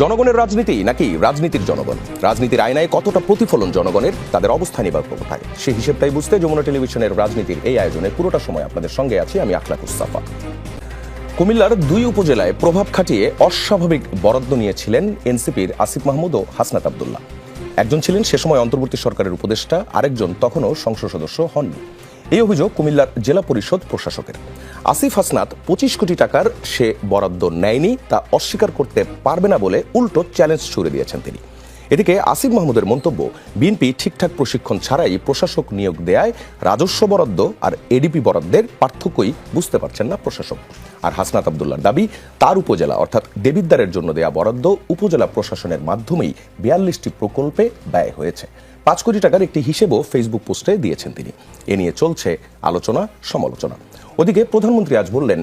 জনগণের রাজনীতি নাকি রাজনীতির জনগণ? রাজনীতির আয়নায় কতটা প্রতিফলন জনগণের, তাদের অবস্থানই বা কোথায়, সেই হিসেবটাই বুঝতে যমুনা টেলিভিশনের রাজনীতির এই আয়োজনে পুরোটা সময় আপনাদের সঙ্গে আছি আমি আখলাকুস সাফা। কুমিল্লার ২ উপজেলায় প্রভাব খাটিয়ে অস্বাভাবিক বরাদ্দ নিয়েছিলেন এনসিপির আসিফ মাহমুদ ও হাসনাত আব্দুল্লাহ। একজন ছিলেন সে সময় অন্তর্বর্তী সরকারের উপদেষ্টা, আরেকজন তখনও সংসদ সদস্য হননি। এই অভিযোগ কুমিল্লার জেলা পরিষদ প্রশাসকের। আসিফ হাসনাত ২৫ কোটি টাকার সে বরাদ্দ নেয়নি তা অস্বীকার করতে পারবে না বলে উল্টো চ্যালেঞ্জ ছুড়ে দিয়েছেন তিনি। এদিকে আসিফ মাহমুদের মন্তব্য, বিএনপি ঠিকঠাক প্রশিক্ষণ ছাড়াই প্রশাসক নিয়োগ দেয়ায় রাজস্ব বরাদ্দ আর এডিপি বরাদ্দের পার্থক্যই বুঝতে পারছেন না প্রশাসক। আর হাসনাত আব্দুল্লাহর দাবি, তার উপজেলা অর্থাৎ দেবিদ্বারের জন্য দেয়া বরাদ্দ উপজেলা প্রশাসনের মাধ্যমেই ৪২টি প্রকল্পে ব্যয় হয়েছে। ৫ কোটি টাকার একটি হিসেবও ফেসবুক পোস্টে দিয়েছেন তিনি। এ নিয়ে চলছে আলোচনা সমালোচনা। ওদিকে প্রধানমন্ত্রী আজ বললেন,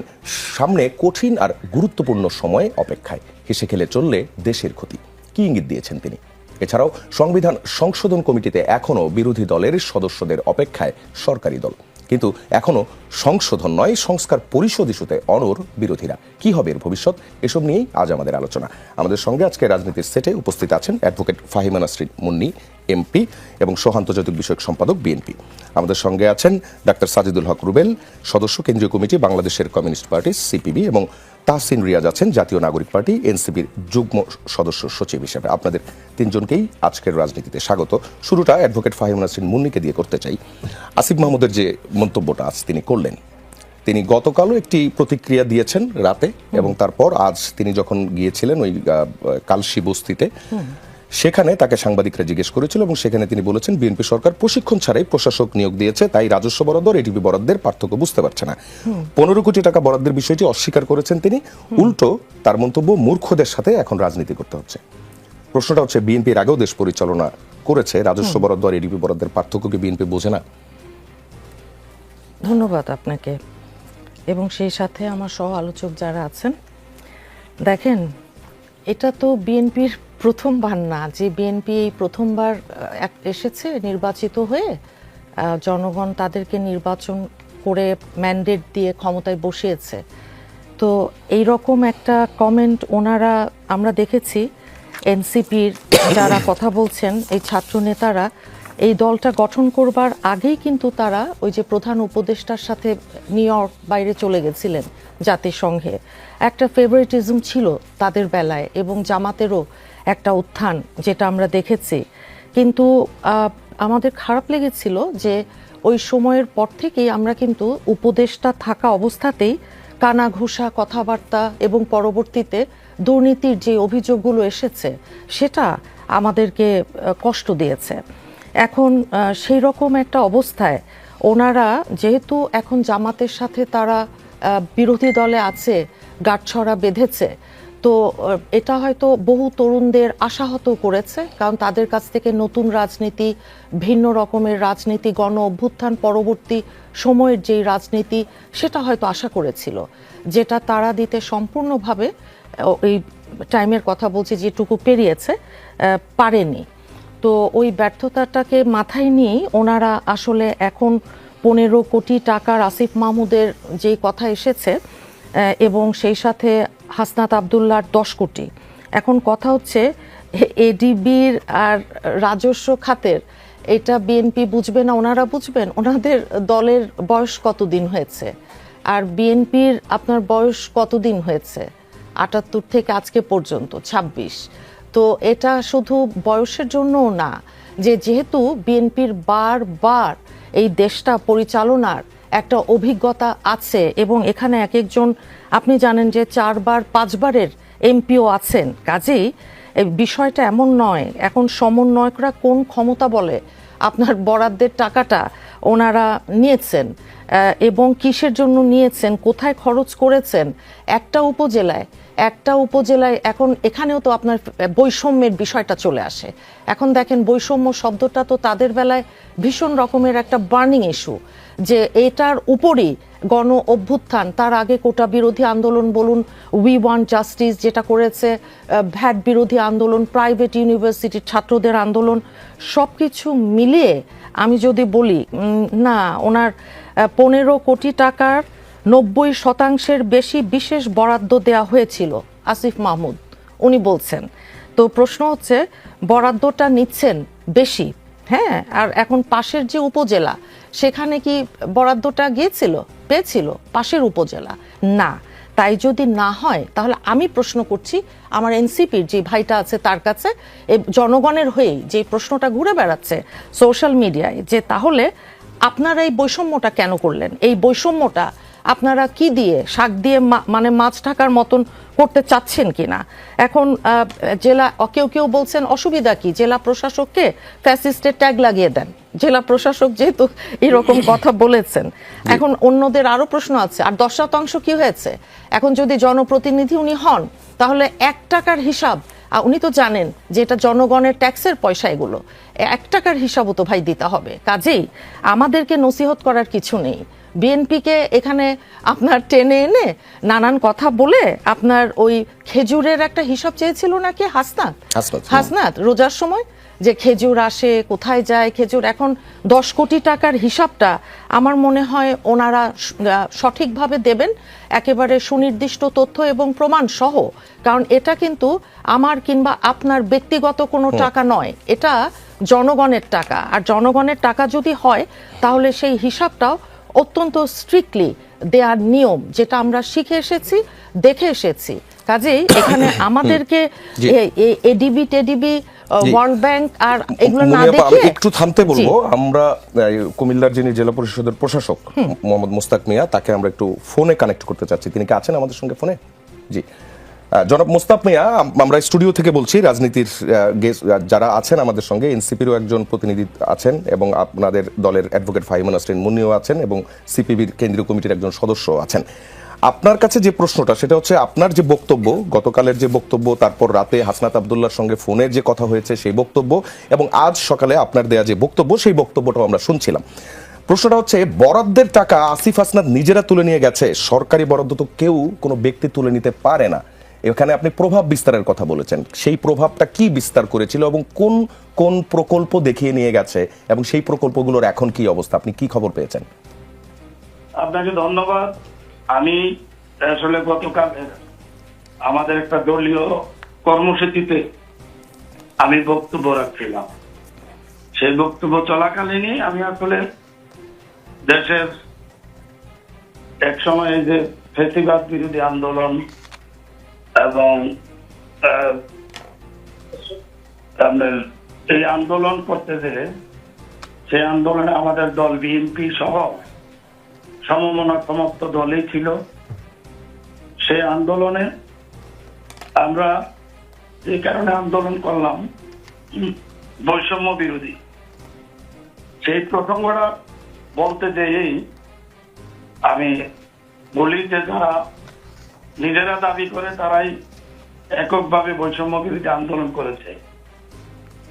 সামনে কঠিন আর গুরুত্বপূর্ণ সময় অপেক্ষায়, হেসে খেলে চললে দেশের ক্ষতি। কি ইঙ্গিত দিয়েছেন তিনি? এছাড়াও সংবিধান সংশোধন কমিটিতে এখনও বিরোধী দলের সদস্যদের অপেক্ষায় সরকারি দল, কিন্তু এখনও সংশোধন নয়, সংস্কার পরিষদ ইস্যুতে অনড় বিরোধীরা। কি হবে এর ভবিষ্যৎ? এসব নিয়েই আজ আমাদের আলোচনা। আমাদের সঙ্গে আজকে রাজনীতির সেটে উপস্থিত আছেন অ্যাডভোকেট ফাহিমা নাসরিন মুন্নি, এমপি এবং সহ-আন্তর্জাতিক বিষয়ক সম্পাদক, বিএনপি। আমাদের সঙ্গে আছেন ডাক্তার সাজিদুল হক রুবেল, সদস্য কেন্দ্রীয় কমিটি বাংলাদেশের কমিউনিস্ট পার্টি সিপিবি, এবং তাহসিন রিয়াজ আছেন জাতীয় নাগরিক পার্টি এনসিপির যুগ্ম সদস্য সচিব হিসেবে। আপনাদের তিনজনকেই আজকের রাজনীতিতে স্বাগত। শুরুটা অ্যাডভোকেট ফাহিম নাসরিন মুন্নিকে দিয়ে করতে চাই। আসিফ মাহমুদের যে মন্তব্যটা আজ তিনি করলেন, তিনি গতকালও একটি প্রতিক্রিয়া দিয়েছেন রাতে, এবং তারপর আজ তিনি যখন গিয়েছিলেন ওই কালশি বস্তিতে, সেখানে তাকে সাংবাদিকরা জিজ্ঞেস করেছিল এবং সেখানে তিনি বলেছেন বিএনপি সরকার প্রশিক্ষণ ছাড়াই প্রশাসক নিয়োগ দিয়েছে, তাই রাজস্ব বরাদ্দ আর এডিপি বরাদ্দের পার্থক্য বুঝতে পারছে না। ১৫ কোটি টাকা বরাদ্দের বিষয়টি অস্বীকার করেছেন তিনি। উল্টো তার মন্তব্য, মূর্খদের সাথে এখন রাজনীতি করতে হচ্ছে। প্রশ্নটা হচ্ছে, বিএনপির আগেও দেশ পরিচালনা করেছে, রাজস্ব বরাদ্দ আর এডিপি বরাদ্দের পার্থক্য কি বিএনপি বোঝে না? ধন্যবাদ আপনাকে এবং সেই সাথে আমার সহ আলোচক যারা আছেন। দেখেন, এটা তো বিএনপির প্রথমবার না যে বিএনপি এই প্রথমবার এসেছে নির্বাচিত হয়ে, জনগণ তাদেরকে নির্বাচন করে ম্যান্ডেট দিয়ে ক্ষমতায় বসিয়েছে। তো এই রকম একটা কমেন্ট ওনারা, আমরা দেখেছি এনসিপির যারা কথা বলছেন, এই ছাত্র নেতারা এই দলটা গঠন করবার আগেই কিন্তু তারা ওই যে প্রধান উপদেষ্টার সাথে নিউ ইয়র্ক বাইরে চলে গেছিলেন জাতিসংঘে। একটা ফেভারিটিজম ছিল তাদের বেলায়, এবং জামাতেরও একটা উত্থান যেটা আমরা দেখেছি। কিন্তু আমাদের খারাপ লেগেছিল যে ওই সময়ের পর থেকেই আমরা কিন্তু উপদেষ্টা থাকা অবস্থাতেই কানাঘুষা কথাবার্তা এবং পরবর্তীতে দুর্নীতির যে অভিযোগগুলো এসেছে সেটা আমাদেরকে কষ্ট দিয়েছে। এখন সেই রকম একটা অবস্থায় ওনারা যেহেতু এখন জামাতের সাথে তারা বিরোধী দলে আছে, গাঁটছড়া বেঁধেছে, তো এটা হয়তো বহু তরুণদের আশাহত করেছে, কারণ তাদের কাছ থেকে নতুন রাজনীতি, ভিন্ন রকমের রাজনীতি, গণ অভ্যুত্থান পরবর্তী সময়ের যেই রাজনীতি, সেটা হয়তো আশা করেছিল, যেটা তারা দিতে সম্পূর্ণভাবে এই টাইমের কথা বলছি যেটুকু পেরিয়েছে পারেনি। তো ওই ব্যর্থতাটাকে মাথায় নিয়েই ওনারা আসলে এখন ১৫ কোটি টাকার আসিফ মাহমুদের যে কথা এসেছে, এবং সেই সাথে হাসনাত আব্দুল্লাহর ১০ কোটি। এখন কথা হচ্ছে এডিবির আর রাজস্ব খাতের, এটা বিএনপি বুঝবে না, ওনারা বুঝবেন? ওনাদের দলের বয়স কতদিন হয়েছে, আর বিএনপির আপনার বয়স কতদিন হয়েছে? ৭৮ থেকে আজকে পর্যন্ত ২৬। তো এটা শুধু বয়সের জন্যও না, যেহেতু বিএনপির বারবার এই দেশটা পরিচালনার একটা অভিজ্ঞতা আছে, এবং এখানে এক একজন, আপনি জানেন যে ৪বার ৫বারের এমপিও আছেন। কাজেই বিষয়টা এমন নয় এখন সমন্বয়করা কোন ক্ষমতা বলে আপনার বরাদ্দের টাকাটা ওনারা নিয়েছেন এবং কিসের জন্য নিয়েছেন, কোথায় খরচ করেছেন। একটা উপজেলায় এখন এখানেও তো আপনার বৈষম্যের বিষয়টা চলে আসে। এখন দেখেন, বৈষম্য শব্দটা তো তাদের বেলায় ভীষণ রকমের একটা বার্নিং ইস্যু, যে এটার উপরই গণ অভ্যুত্থান, তার আগে কোটা বিরোধী আন্দোলন বলুন, উই ওয়ান্ট জাস্টিস যেটা করেছে, ভ্যাট বিরোধী আন্দোলন, প্রাইভেট ইউনিভার্সিটির ছাত্রদের আন্দোলন, সব কিছু মিলিয়ে আমি যদি বলি, না, ওনার ১৫ কোটি টাকার ৯০% বেশি বিশেষ বরাদ্দ দেওয়া হয়েছিল আসিফ মাহমুদ উনি বলছেন। তো প্রশ্ন হচ্ছে বরাদ্দটা নিচ্ছেন বেশি, হ্যাঁ, আর এখন পাশের যে উপজেলা সেখানে কি বরাদ্দটা পেয়েছিল পাশের উপজেলা? না। তাই যদি না হয় তাহলে আমি প্রশ্ন করছি আমার এনসিপির যে ভাইটা আছে তার কাছে, জনগণের হয়েই যে প্রশ্নটা ঘুরে বেড়াচ্ছে সোশ্যাল মিডিয়ায়, যে তাহলে আপনারা এই বৈষম্যটা কেন করলেন? এই বৈষম্যটা আপনারা কি দিয়ে, শাক দিয়ে মানে মাছ ঢাকার মতন করতে চাচ্ছেন কিনা? এখন জেলা কেউ কেউ বলছেন অসুবিধা কি, জেলা প্রশাসককে ফ্যাসিস্টের ট্যাগ লাগিয়ে দেন, জেলা প্রশাসক যেহেতু এরকম কথা বলেছেন। এখন অন্যদের আরো প্রশ্ন আছে, আর 10% কি হয়েছে? এখন যদি জনপ্রতিনিধি উনি হন তাহলে 1 টাকার হিসাব, উনি তো জানেন যে এটা জনগণের ট্যাক্সের পয়সা, এগুলো 1 টাকার হিসাবও তো ভাই দিতে হবে। কাজেই আমাদেরকে নসিহত করার কিছু নেই। বিএনপিকে এখানে আপনার টেনে এনে নানান কথা বলে আপনার ওই খেজুরের একটা হিসাব চেয়েছিল নাকি হাসনাত রোজার সময়, যে খেজুর আসে কোথায় যায় খেজুর, এখন 10 কোটি টাকার হিসাবটা আমার মনে হয় ওনারা সঠিকভাবে দেবেন, একেবারে সুনির্দিষ্ট তথ্য এবং প্রমাণ সহ। কারণ এটা কিন্তু আমার কিংবা আপনার ব্যক্তিগত কোনো টাকা নয়, এটা জনগণের টাকা। আর জনগণের টাকা যদি হয় তাহলে সেই হিসাবটাও অত্যন্ত স্ট্রিক্টলি দেওয়ার নিয়ম, যেটা আমরা শিখে এসেছি, দেখে এসেছি। কাজেই এখানে আমাদেরকে এডিবি টেডিবি ওয়ার্ল্ড ব্যাংক আর এগুলো না দেখে একটু থামতে বলবো। আমরা কুমিল্লার যিনি জেলা পরিষদের প্রশাসক মোহাম্মদ মুস্তাক মিয়া, তাকে আমরা একটু ফোনে কানেক্ট করতে চাচ্ছি। তিনি কি আছেন আমাদের সঙ্গে ফোনে? জি, জনাব মুস্তাক মিয়া, আমরা স্টুডিও থেকে বলছি। রাজনীতির যারা আছেন আমাদের সঙ্গে, এনসিপিরও একজন প্রতিনিধি আছেন এবং আপনাদের দলের অ্যাডভোকেট ফাহিমা নাসরিন মুন্নিও আছেন এবং সিপিবির কেন্দ্রীয় কমিটির একজন সদস্য আছেন। আপনার কাছে যে প্রশ্নটা সেটা হচ্ছে আপনার যে বক্তব্য, গতকালের যে বক্তব্য, তারপর রাতে হাসনাত আব্দুল্লাহর সঙ্গে ফোনের যে কথা হয়েছে সেই বক্তব্য, এবং আজ সকালে আপনার দেয়া যে বক্তব্য সেই বক্তব্যটাও আমরা শুনছিলাম। প্রশ্নটা হচ্ছে বরাদ্দের টাকা আসিফ হাসনাত নিজেরা তুলে নিয়ে গেছে, সরকারি বরাদ্দ তো কেউ কোনো ব্যক্তি তুলে নিতে পারে না। এখানে আপনি প্রভাব বিস্তারের কথা বলেছেন, সেই প্রভাবটা কি বিস্তার করেছিল এবং কোন কোন প্রকল্প দেখিয়ে নিয়ে গেছে এবং সেই প্রকল্পগুলোর এখন কি অবস্থা, আপনি কি খবর পেয়েছেন? আপনাকে ধন্যবাদ। আমি আসলে গতকাল আমাদের একটা দলীয় কর্মসূচিতে আমি বক্তব্য রাখছিলাম। সেই বক্তব্য চলাকালীনই আমি আসলে দেশের এক সময় যে ফ্যাসিবাদ বিরোধী আন্দোলন এবং এই আন্দোলন করতে যে সেই আন্দোলনে আমাদের দল বিএনপি সহ সমমনা সমস্ত দলই ছিল। সেই আন্দোলনে আমরা যে কারণে আন্দোলন করলাম বৈষম্য বিরোধী, সেই প্রসঙ্গটা বলতে যেই আমি বলি যে যারা নিজেরা দাবি করে তারাই এককভাবে বৈষম্য বিরোধী আন্দোলন করেছে,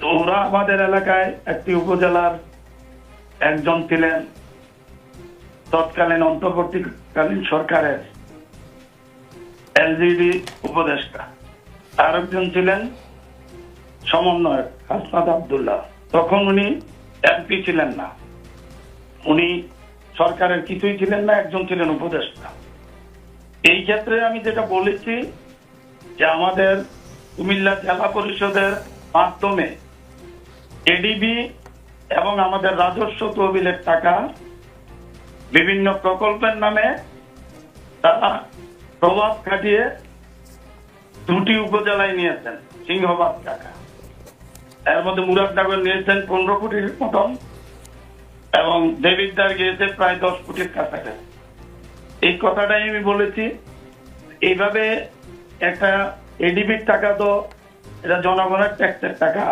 তো ওরা আমাদের এলাকায় একটি উপজেলার একজন ছিলেন তৎকালীন অন্তর্বর্তীকালীন সরকারের এলজিডি উপদেষ্টা, আর একজন ছিলেন সমন্বয়ক হাসনাত আব্দুল্লাহ। তখন উনি এমপি ছিলেন না, উনি সরকারের কিছুই ছিলেন না, একজন ছিলেন উপদেষ্টা। এই ক্ষেত্রে আমি যেটা বলেছি যে আমাদের কুমিল্লা জেলা পরিষদের মাধ্যমে এডিবি এবং আমাদের রাজস্ব তহবিলের টাকা বিভিন্ন প্রকল্পের নামে তারা প্রভাব খাটিয়ে 2টি উপজেলায় নিয়েছেন সিংহভাগ টাকা। এর মধ্যে মুরাদনগর নিয়েছেন 15 কোটির মতন এবং দেবিদ্বার গিয়েছে প্রায় 10 কোটির কাছাকাছি। এই কথাটাই আমি বলেছি। এইভাবে একটা এডিবির টাকা তো এটা জনগণের ট্যাক্সের টাকা,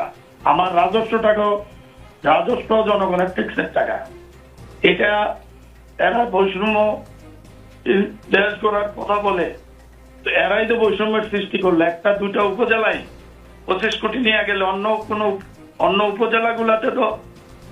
আমার রাজস্ব জনগণের ট্যাক্সের টাকা। এটা এরা বৈষম্য দেশ করার কথা বলে, তো এরাই তো বৈষম্যের সৃষ্টি করলো। 1-2টা উপজেলায় 25 কোটি নিয়ে গেলে অন্য উপজেলাগুলোতে তো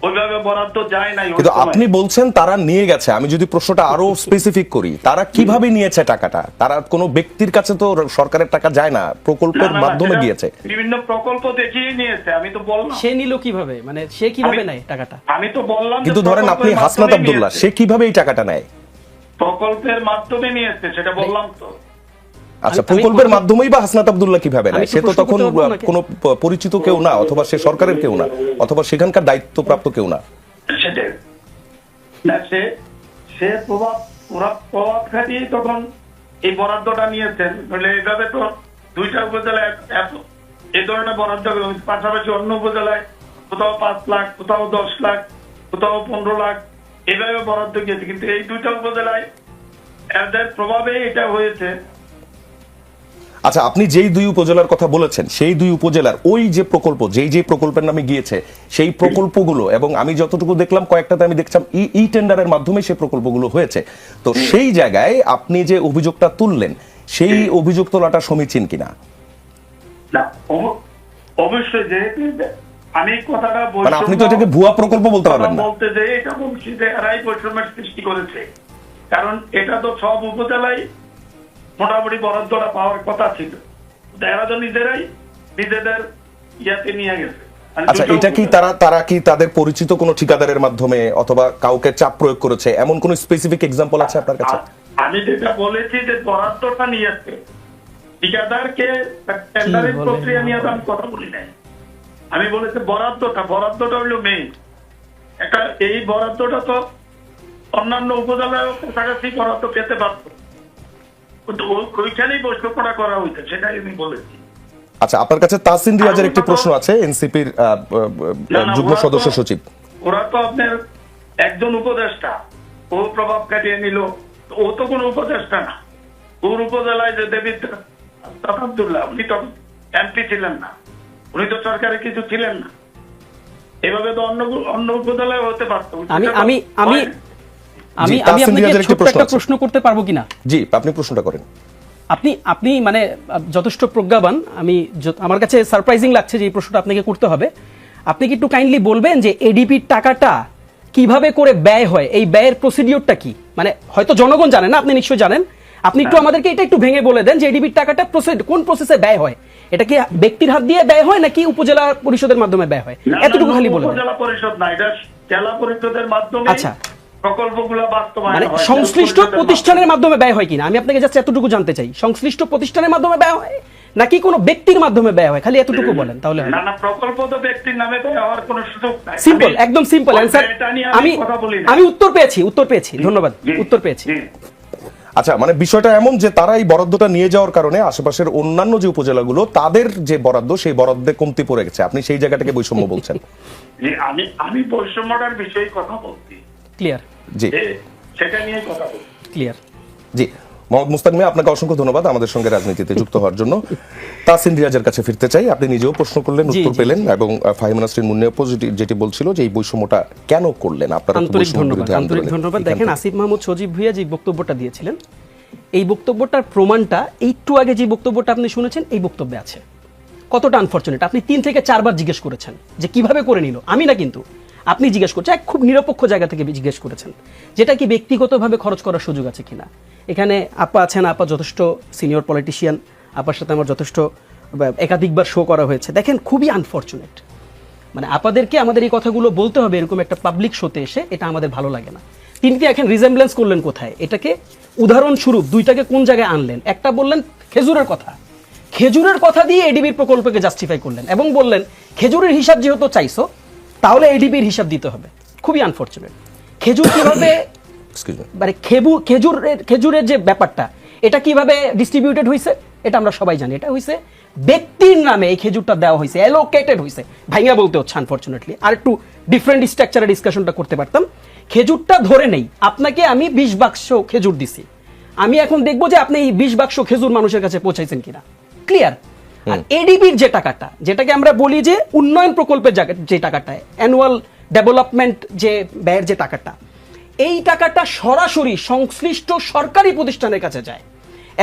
ওইভাবে বরাদ্দ যায় নাই। কিন্তু আপনি বলছেন তারা নিয়ে গেছে, আমি যদি প্রশ্নটা আরো স্পেসিফিক করি, তারা কিভাবে নিয়েছে টাকাটা? তারা কোনো ব্যক্তির কাছে তো সরকারের টাকা যায় না, প্রকল্পের মাধ্যমে গিয়েছে, বিভিন্ন প্রকল্প দেখিয়ে নিয়েছে। আমি তো বললাম সে নিল কিভাবে, মানে সে কিভাবে নেয় টাকাটা? আমি তো বললাম, কিন্তু ধরেন আপনি হাসনাত আব্দুল্লাহ, সে কিভাবে এই টাকাটা নেয়? প্রকল্পের মাধ্যমে নিয়েছে, সেটা বললাম তো। আচ্ছা, আমি- প্রকল্পের মাধ্যমেই বা হাসনাত আব্দুল্লাহ কিভাবে আমি নেয়? একটু সে তো প্রশ্ন তখন করতে পারবো নাকি? কোনো পরিচিত কেউ না, অথবা সে সরকারের কেউ না, অথবা সেখানকার দায়িত্বপ্রাপ্ত কেউ না। সেটাই না, সে প্রভাব খাটিয়ে তখন এই বরাদ্দটা নিয়েছেন। বলে এইভাবে তো 2টা উপজেলায় এত এই ধরনের বরাদ্দ, পাশাপাশি অন্য উপজেলায় কোথাও 5 লাখ, কোথাও 10 লাখ, কোথাও 15 লাখ এইভাবে বরাদ্দ গিয়েছে। কিন্তু এই 2টা উপজেলায় এদের প্রভাবে এটা হয়েছে। আচ্ছা, আপনি যেই 2 উপজেলার কথা বলেছেন, সেই 2 উপজেলার ওই যে প্রকল্প, যেই প্রকল্পের নামে গিয়েছে, সেই প্রকল্পগুলো, এবং আমি যতটুকু দেখলাম কয়েকটাতে আমি দেখলাম ই টেন্ডারের মাধ্যমে সেই প্রকল্পগুলো হয়েছে। তো সেই জায়গায় আপনি যে অভিযোগটা তুললেন, সেই অভিযোগ তোলাটা সমীচীন কিনা? না, অবশ্যই, যেহেতু আমি কথাটা মানে আপনি তো এটাকে ভুয়া প্রকল্প বলতে পারবেন না। বলতে যে এটা বলছি যে এরাই বৈষম্যের সৃষ্টি করেছে, কারণ এটা তো সব উপজেলায় মোটামুটি বরাদ্দটা পাওয়ার কথা ছিল। এরা তো নিজেদের ইয়াতে নিয়ে গেছে। আচ্ছা, এটা কি তারা কি তাদের পরিচিত কোনো ঠিকাদারের মাধ্যমে অথবা কাউকে চাপ প্রয়োগ করেছে, এমন কোন স্পেসিফিক এক্সাম্পল আছে আপনার কাছে? আমি যেটা বলেছি যে বরাদ্দটা নিয়েছে, ঠিকাদারকে টেন্ডারের বলেন প্রক্রিয়া না নিয়ে তো আমি কথা বলি নাই। আমি বলেছি বরাদ্দটা হলো মেইন। একটা এই বরাদ্দটা তো অন্যান্য উপজেলায় কাছাকাছি বরাদ্দ পেতে পারত, কিন্তু ওইখানেই বৈঠকটা করা হয়েছে, সেটাই আমি বলেছি। আচ্ছা, আপনার কাছে তাহসিন রিয়াজের একটি প্রশ্ন আছে, এনসিপির যুগ্ম সদস্য সচিব। ওরা তো আপনার একজন উপদেষ্টা, ও প্রভাব কাটিয়ে নিল, ও তো কোনো উপদেষ্টা না। ওর উপজেলায় যে দেবিদ্র আব্দুল্লাহ, উনি তো এমপি ছিলেন না, উনি তো সরকারে কিছু ছিলেন না। এভাবে তো অন্য উপজেলায় হতে পারতো। আমি আমি আমি আমি জি, আমি তাহসিন আপনাকে রিয়াজের একটি ছোট্ট প্রশ্ন একটা আছে। প্রশ্ন করতে পারবো কিনা? জি, আপনি প্রশ্নটা করেন। আপনি মানে যথেষ্ট প্রজ্ঞাবান। আমার কাছে সারপ্রাইজিং লাগছে যে এই প্রশ্নটা আপনাকে করতে হবে। আপনি কি একটু কাইন্ডলি বলবেন যে এডিপির টাকাটা কিভাবে করে ব্যয় হয়, এই ব্যয়ের প্রসিডিওরটা কি? মানে হয়তো জনগণ জানে না, আপনি নিশ্চয়ই জানেন। আপনি একটু আমাদেরকে এটা একটু ভেঙে বলে দেন যে এডিপির টাকাটা কোন প্রসেসে ব্যয় হয়। এটা কি ব্যক্তির হাত দিয়ে ব্যয় হয় নাকি উপজেলা পরিষদের মাধ্যমে ব্যয় হয়? এতটুকু খালি বলে দেন। উপজেলা পরিষদ না, এটা জেলা পরিষদের মাধ্যমে আচ্ছা, প্রকল্পগুলো বাস্তবায়ন মানে হয়। সংশ্লিষ্ট প্রতিষ্ঠানের মাধ্যমে ব্যয় হয় কিনা আমি আপনাকে জাস্ট এতটুকু জানতে চাই। সংশ্লিষ্ট প্রতিষ্ঠানের মাধ্যমে ব্যয় হয় নাকি কোনো ব্যক্তির মাধ্যমে ব্যয় হয়? খালি এতটুকু বলেন তাহলে হবে। না, প্রকল্প তো ব্যক্তির নামে তো হওয়ার কোনো সুযোগ নাই। সিম্পল, একদম সিম্পল অ্যান্সার। আমি কথা বলি না। আমি উত্তর পেয়েছি, ধন্যবাদ, জি, উত্তর পেয়েছি। জি। আচ্ছা, মানে বিষয়টা এমন যে তারা এই বরাদ্দটা নিয়ে যাওয়ার কারণে আশেপাশের অন্যান্য যে উপজেলাগুলো, তাদের যে বরাদ্দ, সেই বরাদ্দে কমতি পড়ে গেছে। আপনি সেই জায়গাটাকে বৈষম্য বলছেন? জি, আমি বৈষম্যটার বিষয়ে কথা বলছি, ক্লিয়ার, জি, যে সেটা নিয়ে কথা বলছি। ক্লিয়ার। জি। মোহাম্মদ মুস্তাক মিয়া, আপনাকে অসংখ্য ধন্যবাদ আমাদের সঙ্গে রাজনীতিতে যুক্ত হওয়ার জন্য। তাহসিন রিয়াজের কাছে ফিরতে চাই। আপনি নিজেও প্রশ্ন করলেন, জি, উত্তর জি, পেলেন, এবং ফাহিম নাসরিন মুন্নিও যেটি বলছিল যে এই বৈষম্যটা কেন করলেন আপনারা? তো আন্তরিক বৈষম্য ধন্যবাদ, বিরোধী আন্তরিক আন্দোলনের ধন্যবাদ। এখান দেখেন, থেকে- আসিফ মাহমুদ সজীব ভুইয়া যে বক্তব্যটা দিয়েছিলেন, এই বক্তব্যটার প্রমাণটা একটু আগে যে বক্তব্যটা আপনি শুনেছেন এই বক্তব্যে আছে। কতটা আনফরচুনেট, আপনি 3 থেকে 4 বার জিজ্ঞেস করেছেন যে কিভাবে করে নিল। আমি না, কিন্তু আপনি জিজ্ঞেস করছেন, এক খুব নিরপেক্ষ জায়গা থেকে জিজ্ঞেস করেছেন যেটা কি ব্যক্তিগতভাবে খরচ করার সুযোগ আছে কিনা। এখানে আপা আছেন, আপা যথেষ্ট সিনিয়র পলিটিশিয়ান, আপার সাথে আমার যথেষ্ট একাধিকবার শো করা হয়েছে। দেখেন, খুবই আনফরচুনেট, মানে আপনাদেরকে আমাদের এই কথাগুলো বলতে হবে এরকম একটা পাবলিক শোতে এসে, এটা আমাদের ভালো লাগে না। তিনি এখন রিজেম্বলেন্স করলেন কোথায়, এটাকে উদাহরণস্বরূপ দুইটাকে কোন জায়গায় আনলেন। একটা বললেন খেজুরের কথা দিয়ে এডিবির প্রকল্পকে জাস্টিফাই করলেন এবং বললেন খেজুরের হিসাব যেহেতু চাইছো তাহলে এডিবির হিসাব দিতে হবে। খুবই আনফরচুনেট। খেজুর কিভাবে Excuse me. মানে খেজুরের যে ব্যাপারটা, এটা কিভাবে ডিস্ট্রিবিউটেড হয়েছে এটা আমরা সবাই জানি। এটা হয়েছে ব্যক্তির নামে এই খেজুরটা দেওয়া হয়েছে, অ্যালোকেটেড হয়েছে। ভাইঙ্গা বলতে হচ্ছে আনফরচুনেটলি। আর একটু ডিফারেন্ট স্ট্রাকচারে ডিসকাশনটা করতে পারতাম। খেজুরটা ধরে নেই, আপনাকে আমি 20 বাক্স খেজুর দিছি, আমি এখন দেখবো যে আপনি এই 20 বাক্স খেজুর মানুষের কাছে পৌঁছাইছেন কিনা। ক্লিয়ার? আর এডিবির যে টাকাটা, যেটাকে আমরা বলি যে উন্নয়ন প্রকল্পের যে টাকাটা, অ্যানুয়াল ডেভেলপমেন্ট যে ব্যয়ের যে টাকাটা, এই টাকাটা সরাসরি সংশ্লিষ্ট সরকারি প্রতিষ্ঠানের কাছে যায়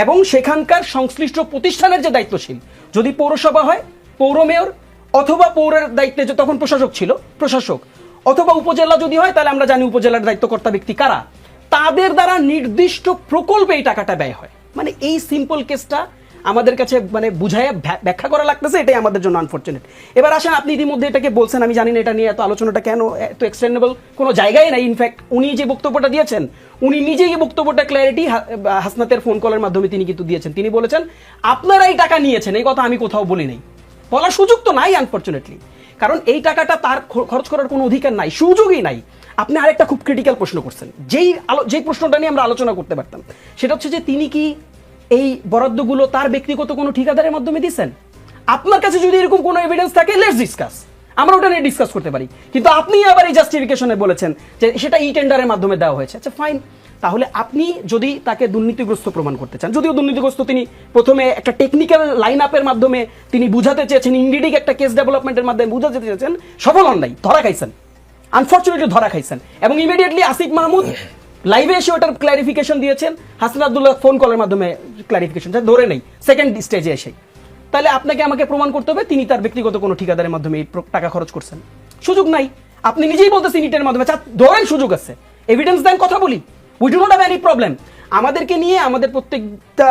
এবং সেখানকার সংশ্লিষ্ট প্রতিষ্ঠানের যে দায়িত্বশীল, যদি পৌরসভা হয় পৌর মেয়র, অথবা পৌরের দায়িত্বে যে তখন প্রশাসক ছিল প্রশাসক, অথবা উপজেলা যদি হয় তাহলে আমরা জানি উপজেলার দায়িত্বকর্তা ব্যক্তি কারা, তাদের দ্বারা নির্দিষ্ট প্রকল্পে এই টাকাটা ব্যয় হয়। মানে এই সিম্পল কেসটা আমাদের কাছে মানে বুঝায় ব্যাখ্যা করা লাগতেছে, এটাই আমাদের জন্য আনফরচুনেট। এবার আসেন, আপনি ইতিমধ্যে এটাকে বলছেন, আমি জানি না এটা নিয়ে এত আলোচনাটা কেন, এত এক্সটেন্ডেবল কোনো জায়গায় নাই। ইনফ্যাক্ট উনি যে বক্তব্যটা দিয়েছেন, উনি নিজেই এই বক্তব্যটা ক্ল্যারিটি হাসনাতের ফোন কলের মাধ্যমে তিনি কিন্তু দিয়েছেন। তিনি বলেছেন আপনারাই টাকা নিয়েছেন, এই কথা আমি কোথাও বলি নাই। বলার সুযোগ তো নাই আনফরচুনেটলি, কারণ এই টাকাটা তার খরচ করার কোনো অধিকার নাই, সুযোগই নাই। আপনি আরেকটা খুব ক্রিটিক্যাল প্রশ্ন করছেন, যেই প্রশ্নটা নিয়ে আমরা আলোচনা করতে পারতাম, সেটা হচ্ছে যে তিনি কি এই বরাদ্দগুলো তার ব্যক্তিগত কোনো ঠিকাদারের মাধ্যমে দিচ্ছেন? আপনার কাছে যদি এরকম কোনো এভিডেন্স থাকে, লেটস ডিসকাস, আমরা ওটা নিয়ে ডিসকাস করতে পারি। কিন্তু আপনি আবার এই জাস্টিফিকেশনে বলেছেন যে সেটা ই টেন্ডারের মাধ্যমে দেওয়া হয়েছে। আচ্ছা ফাইন, তাহলে আপনি যদি তাকে দুর্নীতিগ্রস্ত প্রমাণ করতে চান, যদিও দুর্নীতিগ্রস্ত তিনি প্রথমে একটা টেকনিক্যাল লাইন আপের মাধ্যমে তিনি বুঝাতে চেয়েছেন, ইনডিডিক একটা কেস ডেভেলপমেন্টের মাধ্যমে বুঝাতে চেয়েছেন, সফল হন নাই, ধরা খাইছেন, আনফরচুনেটলি ধরা খাইছেন। এবং ইমিডিয়েটলি আসিফ মাহমুদ লাইভে এসে ওটার ক্ল্যারিফিকেশন দিয়েছেন, হাসান আব্দুল্লাহ ফোন কলের মাধ্যমে ক্ল্যারিফিকেশন ধরে নেই সেকেন্ড স্টেজে এসে। তাহলে আপনাকে আমাকে প্রমাণ করতে হবে তিনি তার ব্যক্তিগত কোনো ঠিকাদারের মাধ্যমে এই টাকা খরচ করছেন। সুযোগ নাই, আপনি নিজেই বলতেছেন ইটের মাধ্যমে, ধরেন সুযোগ আছে, এভিডেন্স দেন, কথা বলি, we do not have any problem. আমাদেরকে নিয়ে, আমাদের প্রত্যেকটা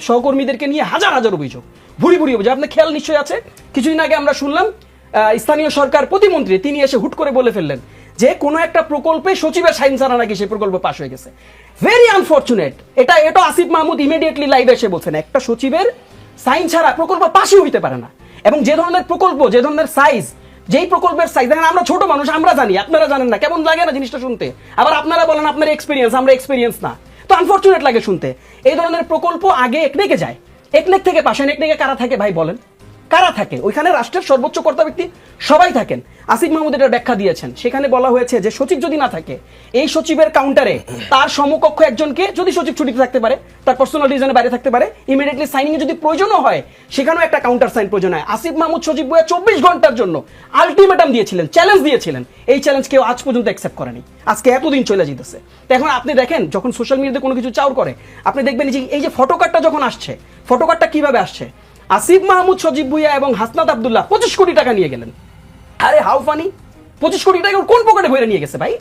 সহকর্মীদেরকে নিয়ে হাজার হাজার অভিযোগ, ভুরি ভুরি অভিযোগ। আপনার খেয়াল নিশ্চয়ই আছে, কিছুদিন আগে আমরা শুনলাম স্থানীয় সরকার প্রতিমন্ত্রী তিনি এসে হুট করে বলে ফেললেন যে কোনো একটা প্রকল্পে সচিবের সাইন ছাড়া নাকি সেই প্রকল্প পাস হয়ে গেছে। Very unfortunate. এটা আসিফ মাহমুদ ইমিডিয়েটলি লাইভে এসে বলছেন একটা সচিবের সাইন ছাড়া প্রকল্প পাশই হইতে পারে না। এবং যে ধরনের প্রকল্প, যে ধরনের সাইজ, যেই প্রকল্পের সাইজ, দেখেন আমরা ছোট মানুষ, আমরা জানি, আপনারা জানেন না, কেমন লাগে না জিনিসটা শুনতে। আবার আপনারা বলেন আপনার এক্সপিরিয়েন্স, আমরা এক্সপিরিয়েন্স না, তো আনফরচুনেট লাগে শুনতে। এই ধরনের প্রকল্প আগে একনেকে যায়, একনেক থেকে পাশে, একনেকে কারা থাকে ভাই বলেন, কারা থাকে ওইখানে? রাষ্ট্রের সর্বোচ্চ কর্তা ব্যক্তি সবাই থাকেন। আসিফ মাহমুদ এটার ব্যাখ্যা দিয়েছেন, সেখানে বলা হয়েছে যে সচিব যদি না থাকে, এই সচিবের কাউন্টারে তার সমকক্ষ একজনকে, যদি সচিব ছুটিতে থাকতে পারে, তার পার্সোনাল রিজনে বাইরে থাকতে পারে, ইমিডিয়েটলি সাইনিং এ যদি প্রয়োজনও হয়, সেখানেও একটা কাউন্টার সাইন প্রয়োজন হয়। আসিফ মাহমুদ সচিব বইয়া 24 ঘন্টার জন্য আলটিমেটাম দিয়েছিলেন, চ্যালেঞ্জ দিয়েছিলেন, এই চ্যালেঞ্জ কেউ আজ পর্যন্ত অ্যাকসেপ্ট করেনি। আজকে এতদিন চলে যেতেছে। তো এখন আপনি দেখেন, যখন সোশ্যাল মিডিয়াতে কোনো কিছু চাউর করে, আপনি দেখবেন যে এই যে ফটোকার্ডটা যখন আসছে, ফটোকার্ডটা কিভাবে আসছে? আসিফ মাহমুদ, সজীব ভুইয়া এবং হাসনাত আব্দুল্লাহ 25 কোটি টাকা নিয়ে গেলেন। আরে হাউ ফানি, 25 কোটি টাকা কোন পকেটে ভরে নিয়ে গেছে ভাই?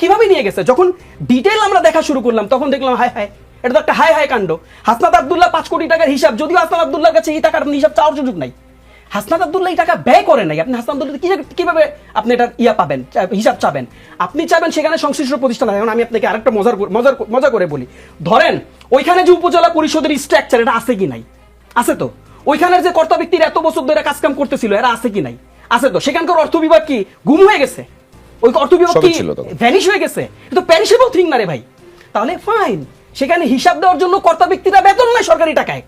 কিভাবে নিয়ে গেছে? যখন ডিটেইল আমরা দেখা শুরু করলাম, তখন দেখলাম হায় হায়, এটা তো একটা হায় হায় কাণ্ড। হাসনাত আব্দুল্লাহ 5 কোটি টাকার হিসাব, যদিও হাসনাত আব্দুল্লাহর কাছে এই টাকার হিসাব চাওয়ার সুযোগ নাই। হাসনাত আব্দুল্লাহ এই টাকা ব্যয় করে নাই। আপনি হাসনাত আব্দুল্লাহ কিভাবে আপনি এটা পাবেন, হিসাব চাবেন? আপনি চাবেন সেখানে সংশ্লিষ্ট প্রতিষ্ঠান। এখন আমি আপনাকে আরেকটা মজা করে বলি, ধরেন ওইখানে যে উপজেলা পরিষদের স্ট্রাকচার, এটা আছে কি নাই? আছে তো। ওইখানের যে কর্তা ব্যক্তির এত বছর ধরে কাজ কাম করতেছিল, এরা আছে কি নাই? আছে তো। সেখানকার অর্থ বিভাগ কি গুম হয়ে গেছে? ওই অর্থ বিভাগ কি ভ্যানিশ হয়ে গেছে? এটা তো প্যারিশেবল থিং না রে ভাই। তাহলে ফাইন, সেখানে হিসাব দেওয়ার জন্য কর্তা ব্যক্তিরা বেতন নেয় সরকারি টাকায়।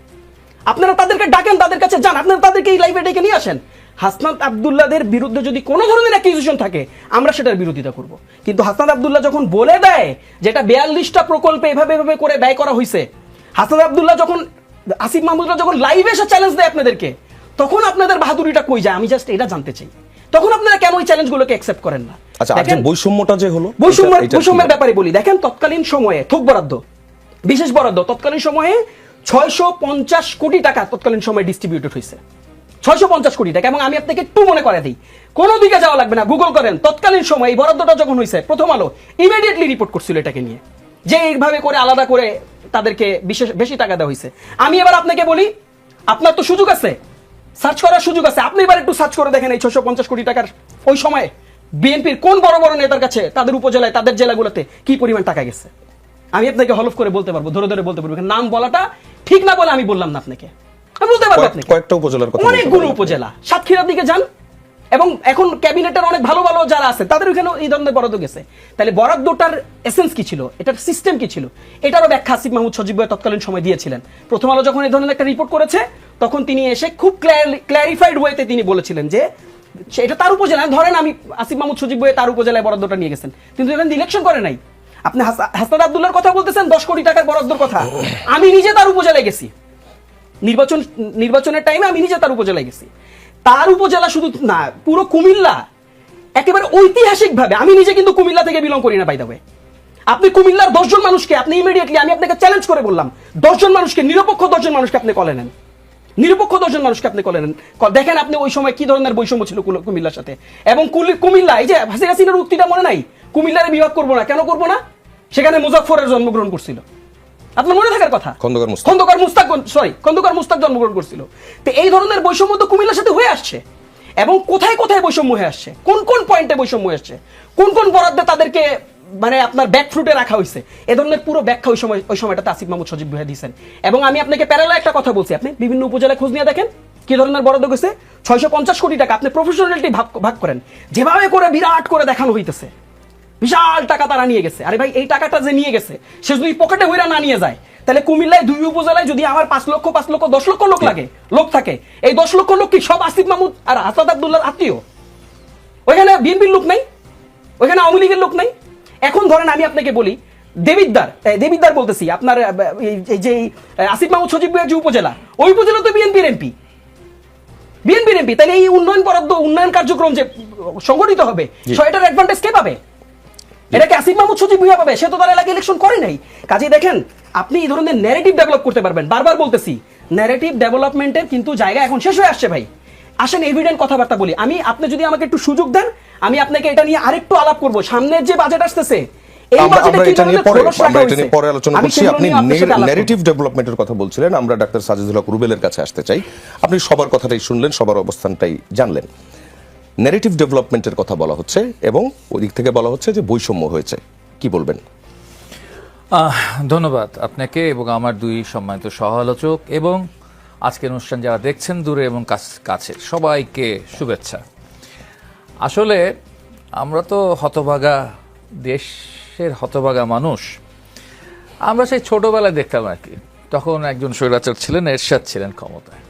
আপনারা তাদেরকে ডাকেন, তাদের কাছে যান, আপনারা তাদেরকে এই লাইভে ডেকে নিয়ে আসেন। হাসনাত আব্দুল্লাহদের বিরুদ্ধে যদি কোনো ধরনের অ্যাকিউজিশন থাকে, আমরা সেটার বিরোধিতা করব। কিন্তু হাসনাত আব্দুল্লাহ যখন বলে দেয় যেটা 42টা প্রকল্পে এভাবে করে ব্যয় করা হয়েছে, হাসনাত আব্দুল্লাহ যখন, আসিফ মাহমুদরা যখন লাইভে এসে চ্যালেঞ্জ দেয় আপনাদেরকে, তখন আপনাদের বাহাদুরিটা কই যায়? আমি জাস্ট এটা জানতে চাই, তখন আপনারা কেন ওই চ্যালেঞ্জগুলোকে অ্যাকসেপ্ট করেন না? আচ্ছা, আর যে বৈষম্যটা যে হলো, বৈষম্যের ব্যাপারে বলি। দেখেন তৎকালীন সময়ে থোক বরাদ্দ, বিশেষ বরাদ্দ তৎকালীন সময়ে 650 কোটি টাকা তৎকালীন সময়ে ডিস্ট্রিবিউটেড হয়েছে। 650 কোটি টাকা। এবং আমি আপনাকে একটু মনে করে দিই, কোনো দিকে যাওয়া লাগবে না, গুগল করেন, তৎকালীন সময় এই বরাদ্দটা যখন হয়েছে, প্রথম আলো ইমিডিয়েটলি রিপোর্ট করছিল এটাকে নিয়ে, যে এইভাবে করে আলাদা করে তাদেরকে বেশি টাকা দেওয়া হয়েছে। আমি এবার আপনাকে বলি, আপনার তো সুযোগ আছে, সার্চ করার সুযোগ আছে, আপনি এবার একটু সার্চ করে দেখেন এই 650 কোটি টাকার ওই সময়ে বিএনপির কোন বড় বড় নেতার কাছে, তাদের উপজেলায়, তাদের জেলাগুলোতে কি পরিমাণ টাকা গেছে। আমি আপনাকে হলফ করে বলতে পারবো, ধরে ধরে বলতে পারবো। নাম বলাটা ঠিক না বলে আমি বললাম না আপনাকে, আমি বলতে পারবো আপনাকে কয়েকটা উপজেলার কথা, অনেকগুলো উপজেলা, সাতক্ষীরার দিকে যান, এবং এখন ক্যাবিনেটের অনেক ভালো ভালো যারা আছে তাদের ওইখানে এই ধরনের বরাদ্দ গেছে। তাহলে বরাদ্দটার এসেন্স কি ছিল, এটার সিস্টেম কি ছিল, এটারও ব্যাখ্যা আসিফ মাহমুদ সজীব ভাই তৎকালীন সময় দিয়েছিলেন। প্রথম আলো যখন এই ধরনের একটা রিপোর্ট করেছে, তখন তিনি এসে খুব ক্ল্যারিফাইড ওয়েতে তিনি বলেছিলেন যে এটা তার উপজেলা। ধরেন আমি আসিফ মাহমুদ সজীব ভাই তার উপজেলায় বরাদ্দটা নিয়ে গেছেন, কিন্তু এখানে ইলেকশন করে নাই। আপনি হাসনাত আব্দুল্লাহর কথা বলতেছেন 10 কোটি টাকার বরাদ্দর কথা, আমি নিজে তার উপজেলায় গেছি, নির্বাচনের টাইমে আমি নিজে তার উপজেলায় গেছি। তার উপজেলা শুধু না, পুরো কুমিল্লা একেবারে ঐতিহাসিকভাবে, আমি নিজে কিন্তু কুমিল্লা থেকে বিলং করি না বাই দ্য ওয়ে। আপনি কুমিল্লার 10 জন মানুষকে, আপনি ইমিডিয়েটলি, আমি আপনাকে চ্যালেঞ্জ করে বললাম, 10 জন মানুষকে, নিরপেক্ষ 10 জন মানুষকে আপনি কলে নেন, নিরপেক্ষ 10 জন মানুষকে আপনি কলে নেন, দেখেন আপনি ওই সময় কি ধরনের বৈষম্য ছিল কুমিল্লার সাথে। এবং কুমিল্লা, এই যে হাসিনা হাসিনার উক্তিটা মনে নাই, কুমিল্লারে বিভাগ করবো না, কেন করবো না? সেখানে মুজাফফরের জন্মগ্রহণ করছিল, আপনার মনে থাকার কথা। খন্দকার মুস্তাক জন্মগ্রহণ করছিল। তো এই ধরনের বৈষম্য তো কুমিল্লার সাথে হয়ে আসছে, এবং কোথায় কোথায় বৈষম্য হয়ে আসছে, কোন কোন পয়েন্টে বৈষম্য হয়ে আসছে, কোন কোন বরাদ্দে তাদেরকে মানে আপনার ব্যাকফুটে রাখা হয়েছে, এ ধরনের পুরো ব্যাখ্যা ওই সময়টাতে আসিফ মাহমুদ সজীব ভুঁইয়া দিয়েছেন। এবং আমি আপনাকে প্যারালাল একটা কথা বলছি, আপনি বিভিন্ন উপজেলায় খোঁজ নিয়ে দেখেন কি ধরনের বরাদ্দ গেছে। 650 কোটি টাকা আপনি প্রফেশনালিটি ভাগ করেন, যেভাবে করে বিরাট করে দেখানো হইতেছে বিশাল টাকা তারা নিয়ে গেছে। আরে ভাই, এই টাকাটা যে নিয়ে গেছে সে যদি পকেটে হইরা না নিয়ে যায়, তাহলে কুমিল্লায় 2 উপজেলায় যদি আমার 5 লক্ষ 10 লক্ষ লোক থাকে, এই 10 লক্ষ লোক কি সব আসিফ মাহমুদ আর আসাদ আব্দুল্লাহর আত্মীয়? ওইখানে বিএনপির লোক নাই, ওইখানে আওয়ামী লীগের লোক নাই। এখন ধরেন আমি আপনাকে বলি, দেবিদ্দার বলতেছি আপনার এই যে আসিফ মাহমুদ সজীব ভুঁইয়ার যে উপজেলা, ওই উপজেলা তো বিএনপির এমপি। তাহলে এই উন্নয়ন বরাদ্দ, উন্নয়ন কার্যক্রম যে সংগঠিত হবে, এটার অ্যাডভান্টেজ কে পাবে? এটাকে আসিফ মাহমুদ সজীব ভুঁইয়া পাবে? সে তো তার এলাকায় ইলেকশন করে নাই। কাজে দেখেন, আপনি এই ধরনের ন্যারেটিভ ডেভেলপ করতে পারবেন। বারবার বলতেছি, ন্যারেটিভ ডেভেলপমেন্টের কিন্তু জায়গা এখন শেষ হয়ে আসছে ভাই। আসেন এভিডেন্ট কথাবার্তা বলি। আপনি যদি আমাকে একটু সুযোগ দেন, আমি আপনাকে এটা নিয়ে আরেকটু আলাপ করব। সামনের যে বাজেট আসতেছে, এই বাজেটে কি ধরনের খরচ রাখা হয়েছে, পরে আলোচনা করছি। আপনি ন্যারেটিভ ডেভেলপমেন্টের কথা বলছিলেন, আমরা ডাক্তার সাজিদুল হক রুবেলের কাছে আসতে চাই। আপনি সবার কথাটাই শুনলেন, সবার অবস্থানটাই জানলেন। ন্যারেটিভ ডেভেলপমেন্টের কথা বলা হচ্ছে এবং ওই দিক থেকে বলা হচ্ছে যে বৈষম্য হয়েছে, কি বলবেন? ধন্যবাদ আপনাকে এবং আমার 2 সম্মানিত সহ আলোচক এবং আজকের অনুষ্ঠান যারা দেখছেন দূরে এবং কাছে, সবাইকে শুভেচ্ছা। আসলে আমরা তো হতভাগা, দেশের হতভাগা মানুষ। আমরা সেই ছোটবেলায় দেখতাম আর কি, তখন একজন স্বৈরাচার ছিলেন, এরশাদ ছিলেন ক্ষমতায়।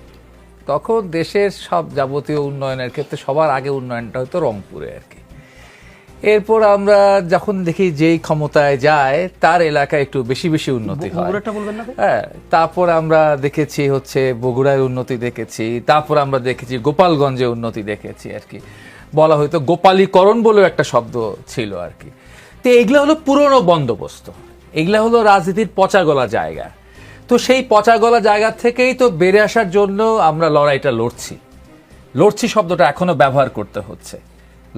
তখন দেশের সব যাবতীয় উন্নয়নের ক্ষেত্রে সবার আগে উন্নয়নটা হতো রংপুরে আর কি। এরপর আমরা যখন দেখি যেই ক্ষমতায় যায় তার এলাকায় একটু বেশি বেশি উন্নতি হয়। হ্যাঁ, তারপর আমরা দেখেছি হচ্ছে বগুড়ায় উন্নতি দেখেছি, তারপর আমরা দেখেছি গোপালগঞ্জে উন্নতি দেখেছি আর কি। বলা হয়তো গোপালীকরণ বলেও একটা শব্দ ছিল আর কি। তো এগুলো হলো পুরনো বন্দোবস্ত, এগুলা হলো রাজনীতির পচাগলা জায়গা। তো সেই পচাগলা জায়গা থেকেই তো বেড়ে আসার জন্য আমরা লড়াইটা লড়ছি শব্দটা এখনো ব্যবহার করতে হচ্ছে।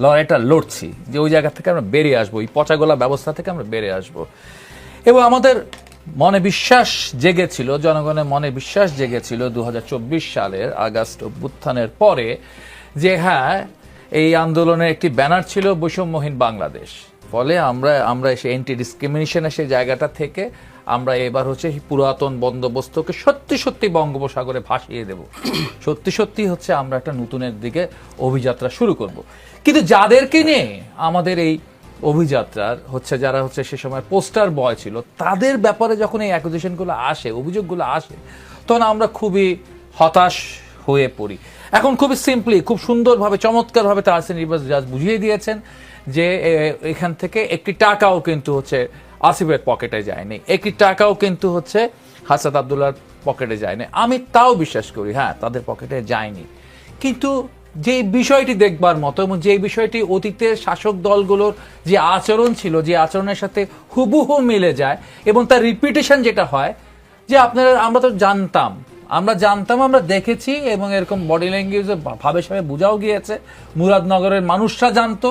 লড়াইটা লড়ছি যে ওই জায়গা থেকে আমরা বেরিয়ে আসবো, এই পচাগলা ব্যবস্থা থেকে আমরা বেরিয়ে আসবো। এবং আমাদের মনে বিশ্বাস জেগেছিল, জনগণের মনে বিশ্বাস জেগেছিল 2024 সালের আগস্ট অভ্যুত্থানের পরে, যে হ্যাঁ, এই আন্দোলনের একটি ব্যানার ছিল বৈষম্যহীন বাংলাদেশ। ফলে আমরা সেই অ্যান্টি ডিসক্রিমিনেশনের সেই জায়গাটা থেকে আমরা এবার হচ্ছে পুরাতন বন্দোবস্তকে সত্যি সত্যি বঙ্গোপসাগরে ভাসিয়ে দেব, সত্যি সত্যি হচ্ছে আমরা একটা নতুনের দিকে অভিযাত্রা শুরু করব। কিন্তু যাদেরকে নিয়ে আমাদের এই অভিযাত্রার হচ্ছে, যারা হচ্ছে সে সময় পোস্টার বয় ছিল, তাদের ব্যাপারে যখন এই অ্যাকুজেশনগুলো আসে, অভিযোগগুলো আসে, তখন আমরা খুবই হতাশ হয়ে পড়ি। এখন খুবই সিম্পলি, খুব সুন্দরভাবে, চমৎকারভাবে তাহসিন রিবাজ জাজ বুঝিয়ে দিয়েছেন যে এখান থেকে একটি টাকাও কিন্তু হচ্ছে আসিফের পকেটে যায়নি, একটি টাকাও কিন্তু হচ্ছে হাসান আব্দুল্লাহর পকেটে যায়নি। আমি তাও বিশ্বাস করি, হ্যাঁ, তাদের পকেটে যায়নি। কিন্তু যে বিষয়টি দেখবার মতো এবং যে বিষয়টি অতীতের শাসক দলগুলোর যে আচরণ ছিল, যে আচরণের সাথে হুবহু মিলে যায় এবং তার রিপিটেশন যেটা হয়, যে আমরা তো জানতাম, আমরা দেখেছি এবং এরকম বডি ল্যাঙ্গুয়েজে ভাবে সাবে বোঝাও গিয়েছে। মুরাদনগরের মানুষরা জানতো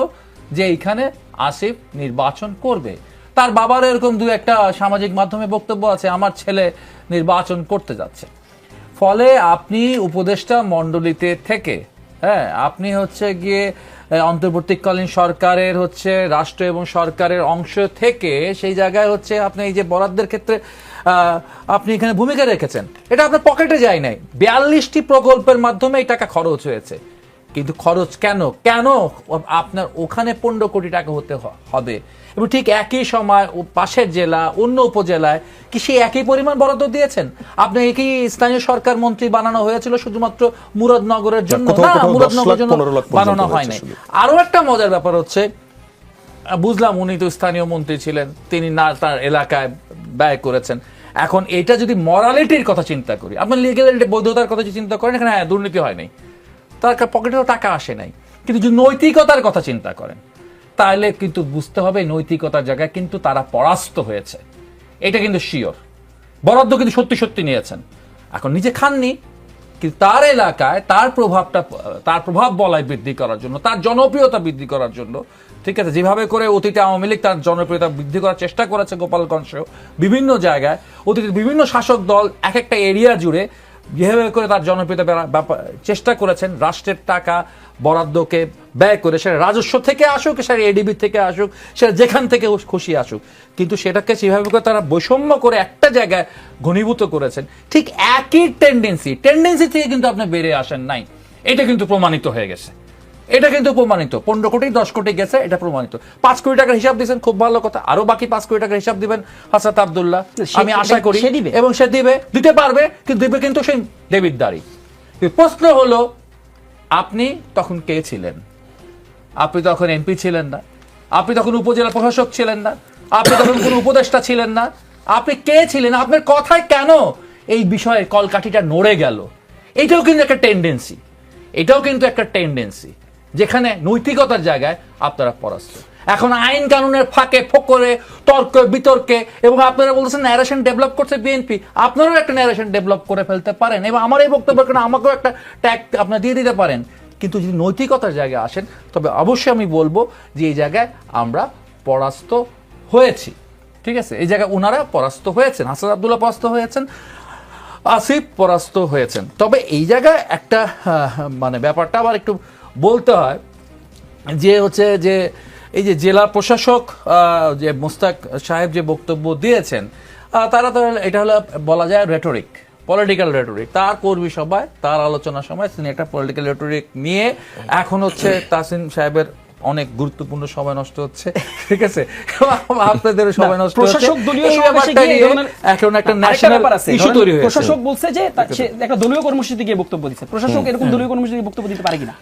যে এইখানে আসিফ নির্বাচন করবে। তার বাবার এরকম 2-1টা সামাজিক মাধ্যমে বক্তব্য আছে, আমার ছেলে নির্বাচন করতে যাচ্ছে। ফলে আপনি উপদেষ্টা মণ্ডলীতে থেকে, হ্যাঁ, আপনি হচ্ছে গিয়ে অন্তর্বর্তীকালীন সরকারের হচ্ছে রাষ্ট্র এবং সরকারের অংশ থেকে সেই জায়গায় হচ্ছে আপনি এই যে বরাদ্দের ক্ষেত্রে আপনি এখানে ভূমিকা রেখেছেন, এটা আপনার পকেটে যায় নাই। 42টি প্রকল্পের মাধ্যমে এই টাকা খরচ হয়েছে। কিন্তু খরচ কেন আপনার ওখানে 15 কোটি টাকা হতে হবে এবং ঠিক একই সময় পাশের জেলা, অন্য উপজেলায় কি সেই একই পরিমাণ বরাদ্দ দিয়েছেন? আপনি একই স্থানীয় সরকার মন্ত্রী বানানো হয়েছিল শুধুমাত্র মুরাদনগরের জন্য না, মুরাদনগরের জন্য বানানো হয় নাই। আরো একটা মজার ব্যাপার হচ্ছে, বুঝলাম উনি তো স্থানীয় মন্ত্রী ছিলেন, তিনি না তার এলাকায় ব্যয় করেছেন। এখন এটা যদি মরালিটির কথা চিন্তা করি, আপনার লিগ্যালিটি, বৈধতার কথা যদি চিন্তা করেন, এখানে হ্যাঁ, দুর্নীতি হয় নাই, তার পকেটেও টাকা আসে নাই। কিন্তু যদি নৈতিকতার কথা চিন্তা করেন, তাহলে কিন্তু বুঝতে হবে নৈতিকতার জায়গায় কিন্তু তারা পরাস্ত হয়েছে, এটা কিন্তু শিওর। বরাদ্দ কিন্তু সত্যি সত্যি নিয়েছেন, এখন নিজে খাননি, কিন্তু তার এলাকায় তার প্রভাব বলয় বৃদ্ধি করার জন্য, তার জনপ্রিয়তা বৃদ্ধি করার জন্য, ঠিক আছে, যেভাবে করে অতীতে আওয়ামী লীগ তার জনপ্রিয়তা বৃদ্ধি করার চেষ্টা করেছে গোপালগঞ্জ সহ বিভিন্ন জায়গায়, অতীতে বিভিন্ন শাসক দল এক একটা এরিয়া জুড়ে যেভাবে করে তার জনপ্রিয়তা চেষ্টা করেছেন, রাষ্ট্রের টাকা বরাদ্দকে ব্যয় করে, সেটা রাজস্ব থেকে আসুক, সেটা এডিবি থেকে আসুক, সেটা যেখান থেকে খুশি আসুক, কিন্তু সেটাকে সেভাবে করে তারা বৈষম্য করে একটা জায়গায় ঘনীভূত করেছেন। ঠিক একই টেন্ডেন্সি থেকে কিন্তু আপনি বেরিয়ে আসেন নাই, এটা কিন্তু প্রমাণিত হয়ে গেছে। এটা কিন্তু প্রমাণিত, 15 কোটি 10 কোটি গেছে, এটা প্রমাণিত। 5 কোটি টাকার হিসাব দিয়েছেন, খুব ভালো কথা, আরো বাকি 5 কোটি টাকার হিসাব দিবেন হাসনাত আব্দুল্লাহ, আমি আশা করি, এবং সে দিতে পারবে, কিন্তু দিবে কিন্তু সেই দেবিদ্বারই। প্রশ্ন হলো, আপনি তখন কে ছিলেন? আপনি তখন এমপি ছিলেন না, আপনি তখন উপজেলা প্রশাসক ছিলেন না, আপনি তখন কোনো উপদেষ্টা ছিলেন না, আপনি কে ছিলেন? আপনার কথায় কেন এই বিষয়ে কলকাঠিটা নড়ে গেল? এটাও কিন্তু একটা টেন্ডেন্সি, যেখানে নৈতিকতার জায়গায় আপনারা পরাস্ত। এখন আইন কানুনের ফাঁকে ফোকরে তর্ক বিতর্কে, এবং আপনারা বলছেন ন্যারেশন ডেভেলপ করছে বিএনপি, আপনারাও একটা ন্যারেশন ডেভেলপ করে ফেলতে পারেন, এবং আমার এই বক্তব্য কেন আমাকেও একটা ট্যাগ আপনারা দিয়ে দিতে পারেন, কিন্তু যদি নৈতিকতার জায়গায় আসেন তবে অবশ্যই আমি বলবো যে এই জায়গায় আমরা পরাস্ত হয়েছি। ঠিক আছে, এই জায়গায় ওনারা পরাস্ত হয়েছেন, হাসনাত আব্দুল্লাহ পরাস্ত হয়েছেন, আসিফ পরাস্ত হয়েছেন। তবে এই জায়গায় একটা মানে ব্যাপারটা আবার একটু বলতে হয়, যে হচ্ছে যে এই যে জেলা প্রশাসক যে মোস্তাক সাহেব যে বক্তব্য দিয়েছেন, তারা তো এটা হলো বলা যায় রেটরিক, পলিটিক্যাল রেটরিক। তার কর্মী সভায়, তার আলোচনার সময় তিনি একটা পলিটিক্যাল রেটরিক নিয়ে, এখন হচ্ছে তাসিন সাহেবের অনেক গুরুত্বপূর্ণ সময় নষ্ট হচ্ছে, ঠিক আছে, আপনাদের সময় নষ্ট হচ্ছে। প্রশাসক দলীয় সমাবেশে গিয়ে এখন একটা ন্যাশনাল ইস্যু তৈরি হয়েছে। প্রশাসক বলছে যে সে একটা দলীয় কর্মসূচিতে গিয়ে বক্তব্য দিচ্ছে। প্রশাসক এরকম দলীয় কর্মসূচিতে বক্তব্য দিতে পারে কিনা?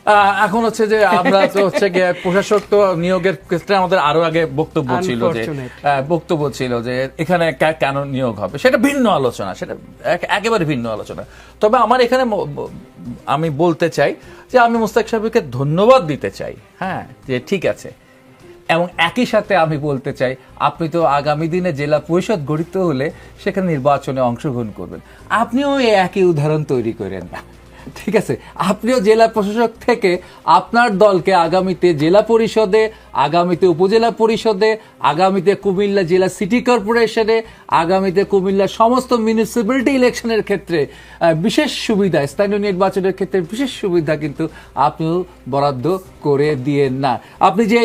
এখন হচ্ছে যে আমরা তো হচ্ছে গিয়ে প্রশাসক তো নিয়োগের ক্ষেত্রে আমাদের আরো আগে বক্তব্য ছিল যে এখানে কেন নিয়োগ হবে, সেটা ভিন্ন আলোচনা, সেটা একেবারে ভিন্ন আলোচনা। তবে আমার এখানে আমি বলতে চাই যে আমি মোস্তাক সাহেবকে ধন্যবাদ দিতে চাই, হ্যাঁ, যে ঠিক আছে, এবং একই সাথে আমি বলতে চাই আপনি তো আগামী দিনে জেলা পরিষদ গঠিত হলে সেখানে নির্বাচনে অংশগ্রহণ করবেন, আপনিও এই একই উদাহরণ তৈরি করেন না, ঠিক আছে, আপনিও জেলা প্রশাসক থেকে আপনার দলকে আগামীতে জেলা পরিষদে, আগামীতে উপজেলা পরিষদে, আগামীতে কুমিল্লা জেলা সিটি কর্পোরেশনে, আগামীতে কুমিল্লার সমস্ত মিউনিসিপ্যালিটি ইলেকশনের ক্ষেত্রে বিশেষ সুবিধা, স্থানীয় নির্বাচনের ক্ষেত্রে বিশেষ সুবিধা কিন্তু আপনিও বরাদ্দ করে দিয়েন না। আপনি যে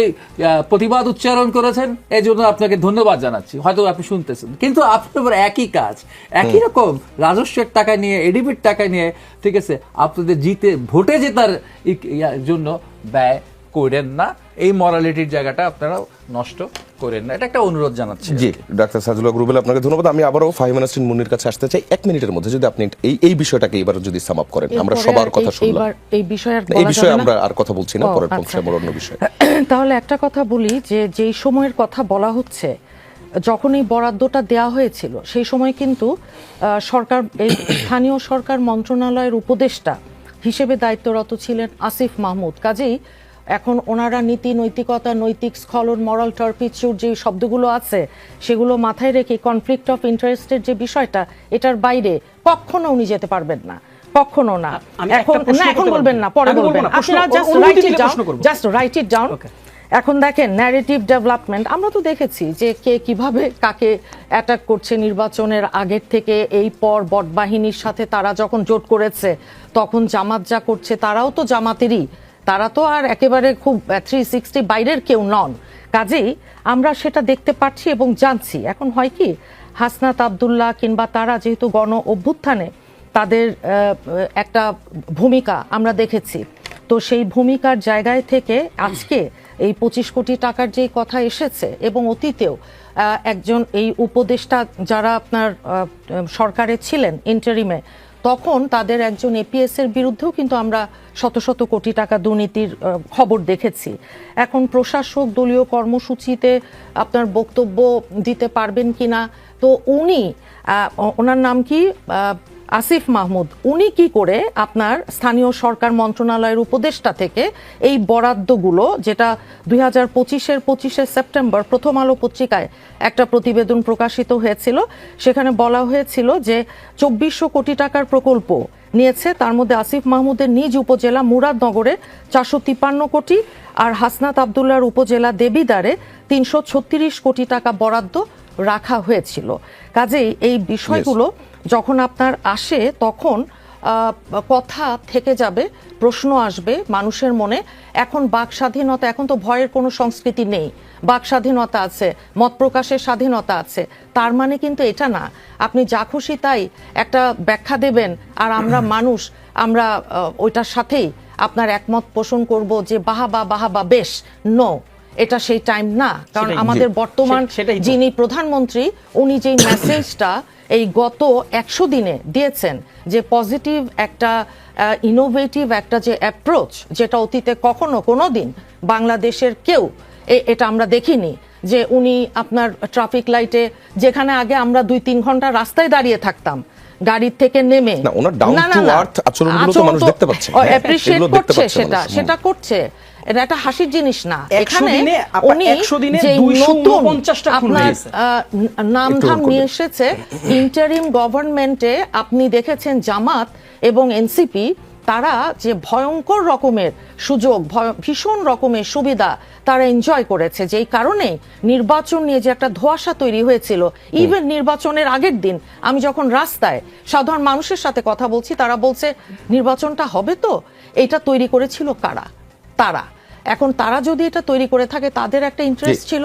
প্রতিবাদ উচ্চারণ করেছেন এই জন্য আপনাকে ধন্যবাদ জানাচ্ছি, হয়তো আপনি শুনতেছেন, কিন্তু আপনার একই কাজ, একই রকম রাজস্বের টাকা নিয়ে, এডিবির টাকা নিয়ে, ঠিক আছে, আপনাদের ভোটে জেতার জন্য ব্যয় করেন না। এই মরালিটির জায়গাটা আপনারা নষ্ট করেন না, এটা একটা অনুরোধ জানাচ্ছি। জি, ডাক্তার সাজুল হক রুবেল, আপনাকে ধন্যবাদ। আমি আবারও ফাহিম নাসরিন মুন্নির কাছে আসতে চাই 1 মিনিটের মধ্যে, যদি আপনি এই বিষয়টাকে এবার যদি সাম আপ করেন। আমরা সবার কথা শুনলাম, এই বিষয়ে আমরা আর কথা বলছি না, পরের পক্ষে আমরা অন্য বিষয়। তাহলে একটা কথা বলি, যে যেই সময়ের কথা বলা হচ্ছে, যখন এই বরাদ্দটা দেওয়া হয়েছিল সেই সময় কিন্তু সরকার, এই স্থানীয় সরকার মন্ত্রণালয়ের উপদেষ্টা হিসেবে দায়িত্বরত ছিলেন আসিফ মাহমুদ। কাজেই এখন ওনারা নীতি, নৈতিকতা, নৈতিক স্খলন, মরাল টার্পিচিউড যে শব্দগুলো আছে সেগুলো মাথায় রেখে কনফ্লিক্ট অফ ইন্টারেস্টের যে বিষয়টা, এটার বাইরে কখনো উনি যেতে পারবেন না, কখনো না। এখন বলবেন না, পরে বলবেন, আপনারা জাস্ট রাইট ইট ডাউন। এখন দেখেন ন্যারেটিভ ডেভেলপমেন্ট, আমরা তো দেখেছি যে কে কিভাবে কাকে অ্যাটাক করছে নির্বাচনের আগের থেকে। এই পর বট বাহিনীর সাথে তারা যখন জোট করেছে, তখন জামাত যা করছে, তারাও তো জামাতেরই, তারা তো আর একেবারে খুব 360 বাইরের কেউ নন। কাজেই আমরা সেটা দেখতে পাচ্ছি এবং জানছি। এখন হয় কি, হাসনাত আব্দুল্লাহ কিংবা তারা যেহেতু গণ অভ্যুত্থানে তাদের একটা ভূমিকা আমরা দেখেছি, তো সেই ভূমিকার জায়গায় থেকে আজকে এই 25 কোটি টাকার যে কথা এসেছে, এবং অতীতেও একজন এই উপদেষ্টা যারা আপনার সরকারে ছিলেন ইন্টারিমে, তখন তাদের একজন এপিএস এর বিরুদ্ধেও কিন্তু আমরা শত শত কোটি টাকা দুর্নীতির খবর দেখেছি। এখন প্রশাসক দলীয় কর্মসূচিতে আপনার বক্তব্য দিতে পারবেন কিনা, তো উনি, ওনার নাম কি, আসিফ মাহমুদ উনি কি করে আপনার স্থানীয় সরকার মন্ত্রণালয়ের উপদেষ্টা থেকে এই বরাদ্দগুলো, যেটা 2025-এর 25শে সেপ্টেম্বর প্রথম আলো পত্রিকায় একটা প্রতিবেদন প্রকাশিত হয়েছিল, সেখানে বলা হয়েছিল যে 2400 কোটি টাকার প্রকল্প নিয়েছে, তার মধ্যে আসিফ মাহমুদের নিজ উপজেলা মুরাদনগরে 453 কোটি আর হাসনাত আবদুল্লাহর উপজেলা দেবিদারে 336 কোটি টাকা বরাদ্দ রাখা হয়েছিল। কাজেই এই বিষয়গুলো যখন আপনার আসে তখন কথা থেকে যাবে, প্রশ্ন আসবে মানুষের মনে। এখন বাক স্বাধীনতা, এখন তো ভয়ের কোনো সংস্কৃতি নেই, বাক স্বাধীনতা আছে, মত প্রকাশের স্বাধীনতা আছে, তার মানে কিন্তু এটা না আপনি যা খুশি তাই একটা ব্যাখ্যা দেবেন আর আমরা মানুষ আমরা ওইটার সাথেই আপনার একমত পোষণ করব যে বাহাবা বেশ। নো, এটা সেই টাইম না। কারণ আমাদের বর্তমান যিনি প্রধানমন্ত্রী উনি যেই মেসেজটা এই গত 100 দিনে দিয়েছেন, যে পজিটিভ একটা ইনোভেটিভ একটা যে অ্যাপ্রোচ, যেটা অতীতে কখনো কোনো দিন বাংলাদেশের কেউ এটা আমরা দেখিনি, যে উনি আপনার ট্রাফিক লাইটে যেখানে আগে আমরা 2-3 ঘন্টা রাস্তায় দাঁড়িয়ে থাকতাম গাড়ির থেকে নেমে, না ওনার ডাউন টু আর্থ আচরণগুলো তো মানুষ দেখতে পাচ্ছে, অ্যাপ্রিশিয়েট করছে, সেটা করছে, এটা একটা হাসির জিনিস না। এখানে উনি যে নতুন আপনার নামধাম নিয়ে এসেছে ইন্টারিম গভর্নমেন্টে, আপনি দেখেছেন জামাত এবং এনসিপি তারা যে ভয়ঙ্কর রকমের সুযোগ, ভীষণ রকমের সুবিধা তারা এনজয় করেছে, যেই কারণে নির্বাচন নিয়ে যে একটা ধোঁয়াশা তৈরি হয়েছিল। ইভেন নির্বাচনের আগের দিন আমি যখন রাস্তায় সাধারণ মানুষের সাথে কথা বলছি, তারা বলছে নির্বাচনটা হবে তো, এটা তৈরি করেছিল কারা? তারা। এখন তারা যদি এটা তৈরি করে থাকে, তাদের একটা ইন্টারেস্ট ছিল,